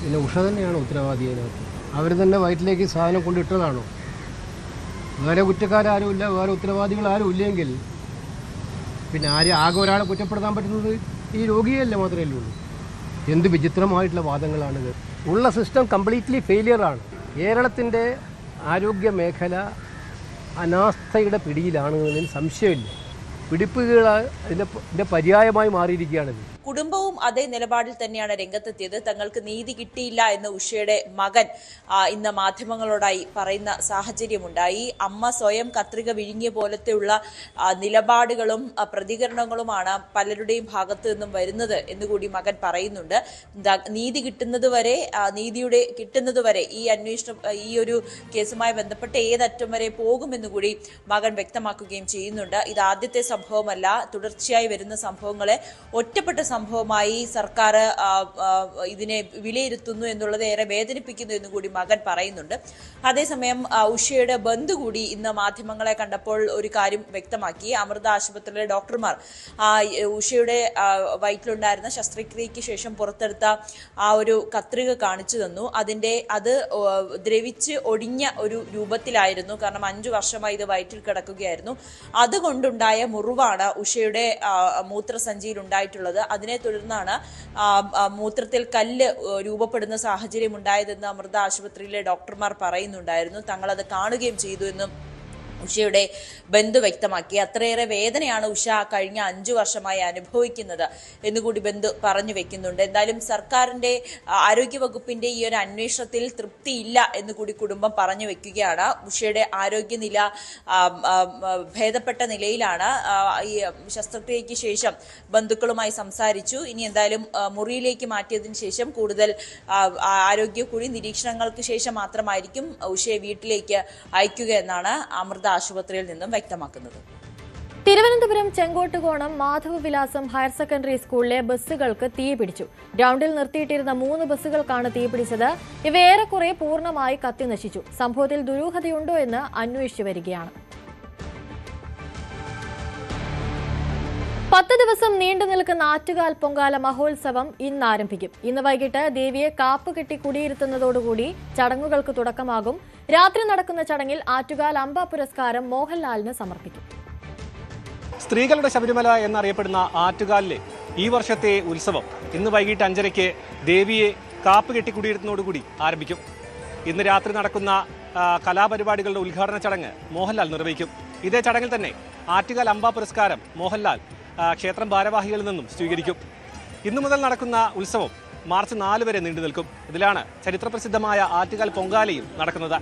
പിന്നെ ഉഷ തന്നെയാണ് ഉത്തരവാദി. അതിനകത്ത് അവർ തന്നെ വയറ്റിലേക്ക് സാധനം കൊണ്ടിട്ടതാണോ? വേറെ കുറ്റക്കാരും ഇല്ല, വേറെ ഉത്തരവാദികൾ ആരും ഇല്ലെങ്കിൽ പിന്നെ ആകെ ഒരാളെ കുറ്റപ്പെടുത്താൻ പറ്റുന്നത് ഈ രോഗിയല്ലേ മാത്രമേ ഉള്ളൂ. എന്ത് വിചിത്രമായിട്ടുള്ള വാദങ്ങളാണിത്. ഉള്ള സിസ്റ്റം കംപ്ലീറ്റ്ലി ഫെയിലിയറാണ്. കേരളത്തിൻ്റെ ആരോഗ്യ മേഖല അനാസ്ഥയുടെ പിടിയിലാണ് എന്നതിന് സംശയമില്ല. പിടിപ്പുകൾ ഇതിൻ്റെ പര്യായമായി മാറിയിരിക്കുകയാണിത്. കുടുംബവും അതേ നിലപാടിൽ തന്നെയാണ് രംഗത്തെത്തിയത്. തങ്ങൾക്ക് നീതി കിട്ടിയില്ല എന്ന് ഉഷയുടെ മകൻ ഇന്ന് മാധ്യമങ്ങളോടായി പറയുന്ന സാഹചര്യമുണ്ടായി. അമ്മ സ്വയം കത്രിക വിഴുങ്ങിയ പോലത്തെയുള്ള നിലപാടുകളും പ്രതികരണങ്ങളുമാണ് പലരുടെയും ഭാഗത്തു നിന്നും വരുന്നത് എന്നുകൂടി മകൻ പറയുന്നുണ്ട്. നീതി കിട്ടുന്നതുവരെ ഈ അന്വേഷണം, ഈ ഒരു കേസുമായി ബന്ധപ്പെട്ട് ഏതറ്റം വരെ പോകുമെന്നുകൂടി മകൻ വ്യക്തമാക്കുകയും ചെയ്യുന്നുണ്ട്. ഇത് ആദ്യത്തെ സംഭവമല്ല, തുടർച്ചയായി വരുന്ന സംഭവങ്ങളെ ഒറ്റപ്പെട്ട സംഭവമായി സർക്കാർ ഇതിനെ വിലയിരുത്തുന്നു എന്നുള്ളത് ഏറെ വേദനിപ്പിക്കുന്നു എന്നും കൂടി മകൻ പറയുന്നുണ്ട്. അതേസമയം ഉഷയുടെ ബന്ധു കൂടി ഇന്ന് മാധ്യമങ്ങളെ കണ്ടപ്പോൾ ഒരു കാര്യം വ്യക്തമാക്കി. അമൃത ആശുപത്രിയിലെ ഡോക്ടർമാർ ഉഷയുടെ വയറ്റിലുണ്ടായിരുന്ന ശസ്ത്രക്രിയയ്ക്ക് ശേഷം പുറത്തെടുത്ത ആ ഒരു കത്രിക കാണിച്ചു തന്നു. അത് ദ്രവിച്ച് ഒടിഞ്ഞ ഒരു രൂപത്തിലായിരുന്നു. കാരണം 5 വർഷമായി ഇത് വയറ്റിൽ കിടക്കുകയായിരുന്നു. അതുകൊണ്ടുണ്ടായ മുറിവാണ് ഉഷയുടെ മൂത്രസഞ്ചിയിൽ ഉണ്ടായിട്ടുള്ളത്. അതിനെ തുടർന്നാണ് മൂത്രത്തിൽ കല്ല് രൂപപ്പെടുന്ന സാഹചര്യം ഉണ്ടായതെന്ന് അമൃത ആശുപത്രിയിലെ ഡോക്ടർമാർ പറയുന്നുണ്ടായിരുന്നു. തങ്ങളത് കാണുകയും ചെയ്തു എന്നും ഉഷയുടെ ബന്ധു വ്യക്തമാക്കി. അത്രയേറെ വേദനയാണ് ഉഷ കഴിഞ്ഞ 5 വർഷമായി അനുഭവിക്കുന്നത് എന്നുകൂടി ബന്ധു പറഞ്ഞു വെക്കുന്നുണ്ട്. എന്തായാലും സർക്കാരിന്റെ ആരോഗ്യവകുപ്പിന്റെ ഈ ഒരു അന്വേഷണത്തിൽ തൃപ്തിയില്ല എന്നുകൂടി കുടുംബം പറഞ്ഞു വെക്കുകയാണ്. ഉഷയുടെ ആരോഗ്യനില ഭേദപ്പെട്ട നിലയിലാണ്. ഈ ശസ്ത്രക്രിയയ്ക്ക് ശേഷം ബന്ധുക്കളുമായി സംസാരിച്ചു. ഇനി എന്തായാലും മുറിയിലേക്ക് മാറ്റിയതിനു ശേഷം കൂടുതൽ ആരോഗ്യ കൂടി നിരീക്ഷണങ്ങൾക്ക് ശേഷം മാത്രമായിരിക്കും ഉഷയെ വീട്ടിലേക്ക് അയക്കുക എന്നാണ് അമൃത ആശുപത്രിയിൽ നിന്നും വ്യക്തമാക്കുന്നത്. തിരുവനന്തപുരം ചെങ്കോട്ടുകോണം മാധവവിലാസം ഹയർ സെക്കൻഡറി സ്കൂളിലെ ബസ്സുകൾക്ക് തീപിടിച്ചു. ഗ്രൗണ്ടിൽ നിർത്തിയിട്ടിരുന്ന 3 ബസ്സുകൾക്കാണ് തീപിടിച്ചത്. ഇവ ഏറെക്കുറെ പൂർണ്ണമായി കത്തിനശിച്ചു. സംഭവത്തിൽ ദുരൂഹതയുണ്ടോ എന്ന് അന്വേഷിച്ചു വരികയാണ്. 10 ദിവസം നീണ്ടു നിൽക്കുന്ന ആറ്റുകാൽ പൊങ്കാല മഹോത്സവം ഇന്ന് ആരംഭിക്കും. ഇന്ന് വൈകിട്ട് ദേവിയെ കാപ്പുകെട്ടി കുടിയിരുത്തുന്നതോടുകൂടി ചടങ്ങുകൾക്ക് തുടക്കമാകും. രാത്രി നടക്കുന്ന ചടങ്ങിൽ ആറ്റുകാൽ അമ്പ പുരസ്കാരം മോഹൻലാലിന് സമർപ്പിക്കും. സ്ത്രീകളുടെ ശബരിമല എന്നറിയപ്പെടുന്ന ആറ്റുകാലിലെ ഈ വർഷത്തെ ഉത്സവം ഇന്ന് വൈകിട്ട് 5:30 ദേവിയെ കാപ്പുകെട്ടി കുടിയിരുത്തുന്നതോടുകൂടി ആരംഭിക്കും. ഇന്ന് രാത്രി നടക്കുന്ന കലാപരിപാടികളുടെ ഉദ്ഘാടന ചടങ്ങ് മോഹൻലാൽ നിർവഹിക്കും. ഇതേ ചടങ്ങിൽ തന്നെ ആറ്റുകാൽ അമ്പ പുരസ്കാരം മോഹൻലാൽ ക്ഷേത്രം ഭാരവാഹികളിൽ നിന്നും സ്വീകരിക്കും. ഇന്നു മുതൽ നടക്കുന്ന ഉത്സവം മാർച്ച് 4 വരെ നീണ്ടു നിൽക്കും. ഇതിലാണ് ചരിത്രപ്രസിദ്ധമായ ആറ്റുകാൽ പൊങ്കാലയും നടക്കുന്നത്.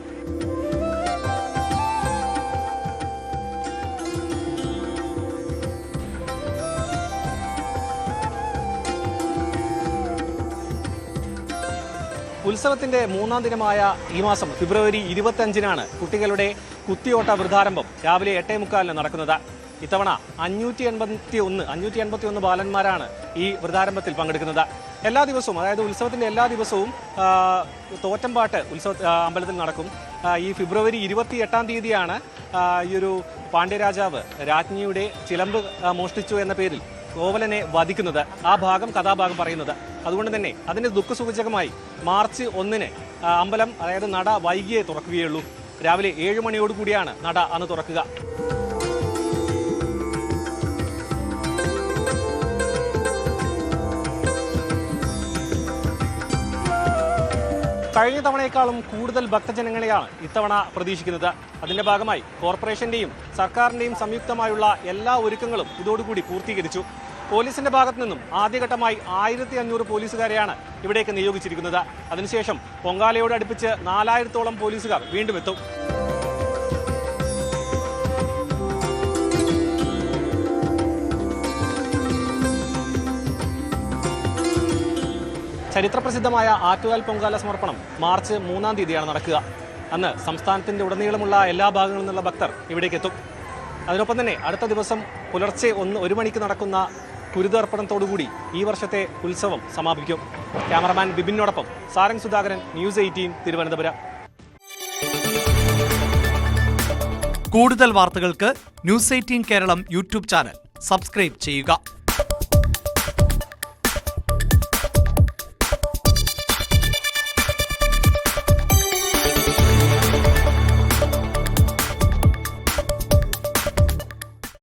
ഉത്സവത്തിന്റെ 3ാം ദിനമായ ഈ മാസം ഫെബ്രുവരി 25-നാണ് കുട്ടികളുടെ കുത്തിയോട്ട വൃദ്ധാരംഭം രാവിലെ 8:45 നടക്കുന്നത്. ഇത്തവണ 581 ബാലന്മാരാണ് ഈ വൃദ്ധാരംഭത്തിൽ പങ്കെടുക്കുന്നത്. എല്ലാ ദിവസവും, അതായത് ഉത്സവത്തിന്റെ എല്ലാ ദിവസവും തോറ്റമ്പാട്ട് അമ്പലത്തിൽ നടക്കും. ഈ ഫെബ്രുവരി 28-ാം തീയതിയാണ് ഈ ഒരു പാണ്ഡ്യരാജാവ് രാജ്ഞിയുടെ ചിലമ്പ് മോഷ്ടിച്ചു എന്ന പേരിൽ കോവലനെ വധിക്കുന്നത്. ആ ഭാഗം കഥാഭാഗം പറയുന്നത്. അതുകൊണ്ട് തന്നെ അതിന്റെ ദുഃഖസൂചകമായി മാർച്ച് 1-ന് അമ്പലം അതായത് നട വൈകിയേ തുറക്കുകയുള്ളൂ. രാവിലെ 7 മണിയോടുകൂടിയാണ് നട അന്ന് തുറക്കുക. കഴിഞ്ഞ തവണയേക്കാളും കൂടുതൽ ഭക്തജനങ്ങളെയാണ് ഇത്തവണ പ്രതീക്ഷിക്കുന്നത്. അതിന്റെ ഭാഗമായി കോർപ്പറേഷന്റെയും സർക്കാരിന്റെയും സംയുക്തമായുള്ള എല്ലാ ഒരുക്കങ്ങളും ഇതോടുകൂടി പൂർത്തീകരിച്ചു. പോലീസിന്റെ ഭാഗത്തു നിന്നും ആദ്യഘട്ടമായി 1500 പോലീസുകാരെയാണ് ഇവിടേക്ക് നിയോഗിച്ചിരിക്കുന്നത്. അതിനുശേഷം പൊങ്കാലയോട് അടുപ്പിച്ച് 4000-ഓളം പോലീസുകാർ വീണ്ടും എത്തും. ചരിത്രപ്രസിദ്ധമായ ആറ്റുകാൽ പൊങ്കാല സമർപ്പണം മാർച്ച് 3-ാം തീയതിയാണ് നടക്കുക. അന്ന് സംസ്ഥാനത്തിന്റെ ഉടനീളമുള്ള എല്ലാ ഭാഗങ്ങളിൽ നിന്നുള്ള ഭക്തർ ഇവിടേക്ക് എത്തും. അതിനൊപ്പം തന്നെ അടുത്ത ദിവസം പുലർച്ചെ 1 മണിക്ക് നടക്കുന്ന കുരുതർപ്പണത്തോടുകൂടി ഈ വർഷത്തെ ഉത്സവം സമാപിക്കും. ക്യാമറമാൻ ബിബിനോടൊപ്പം സാരംഗ് സുധാകരൻ, ന്യൂസ് 18 തിരുവനന്തപുരം. കൂടുതൽ വാർത്തകൾക്ക് news 18 Keralam YouTube channel subscribe ചെയ്യുക.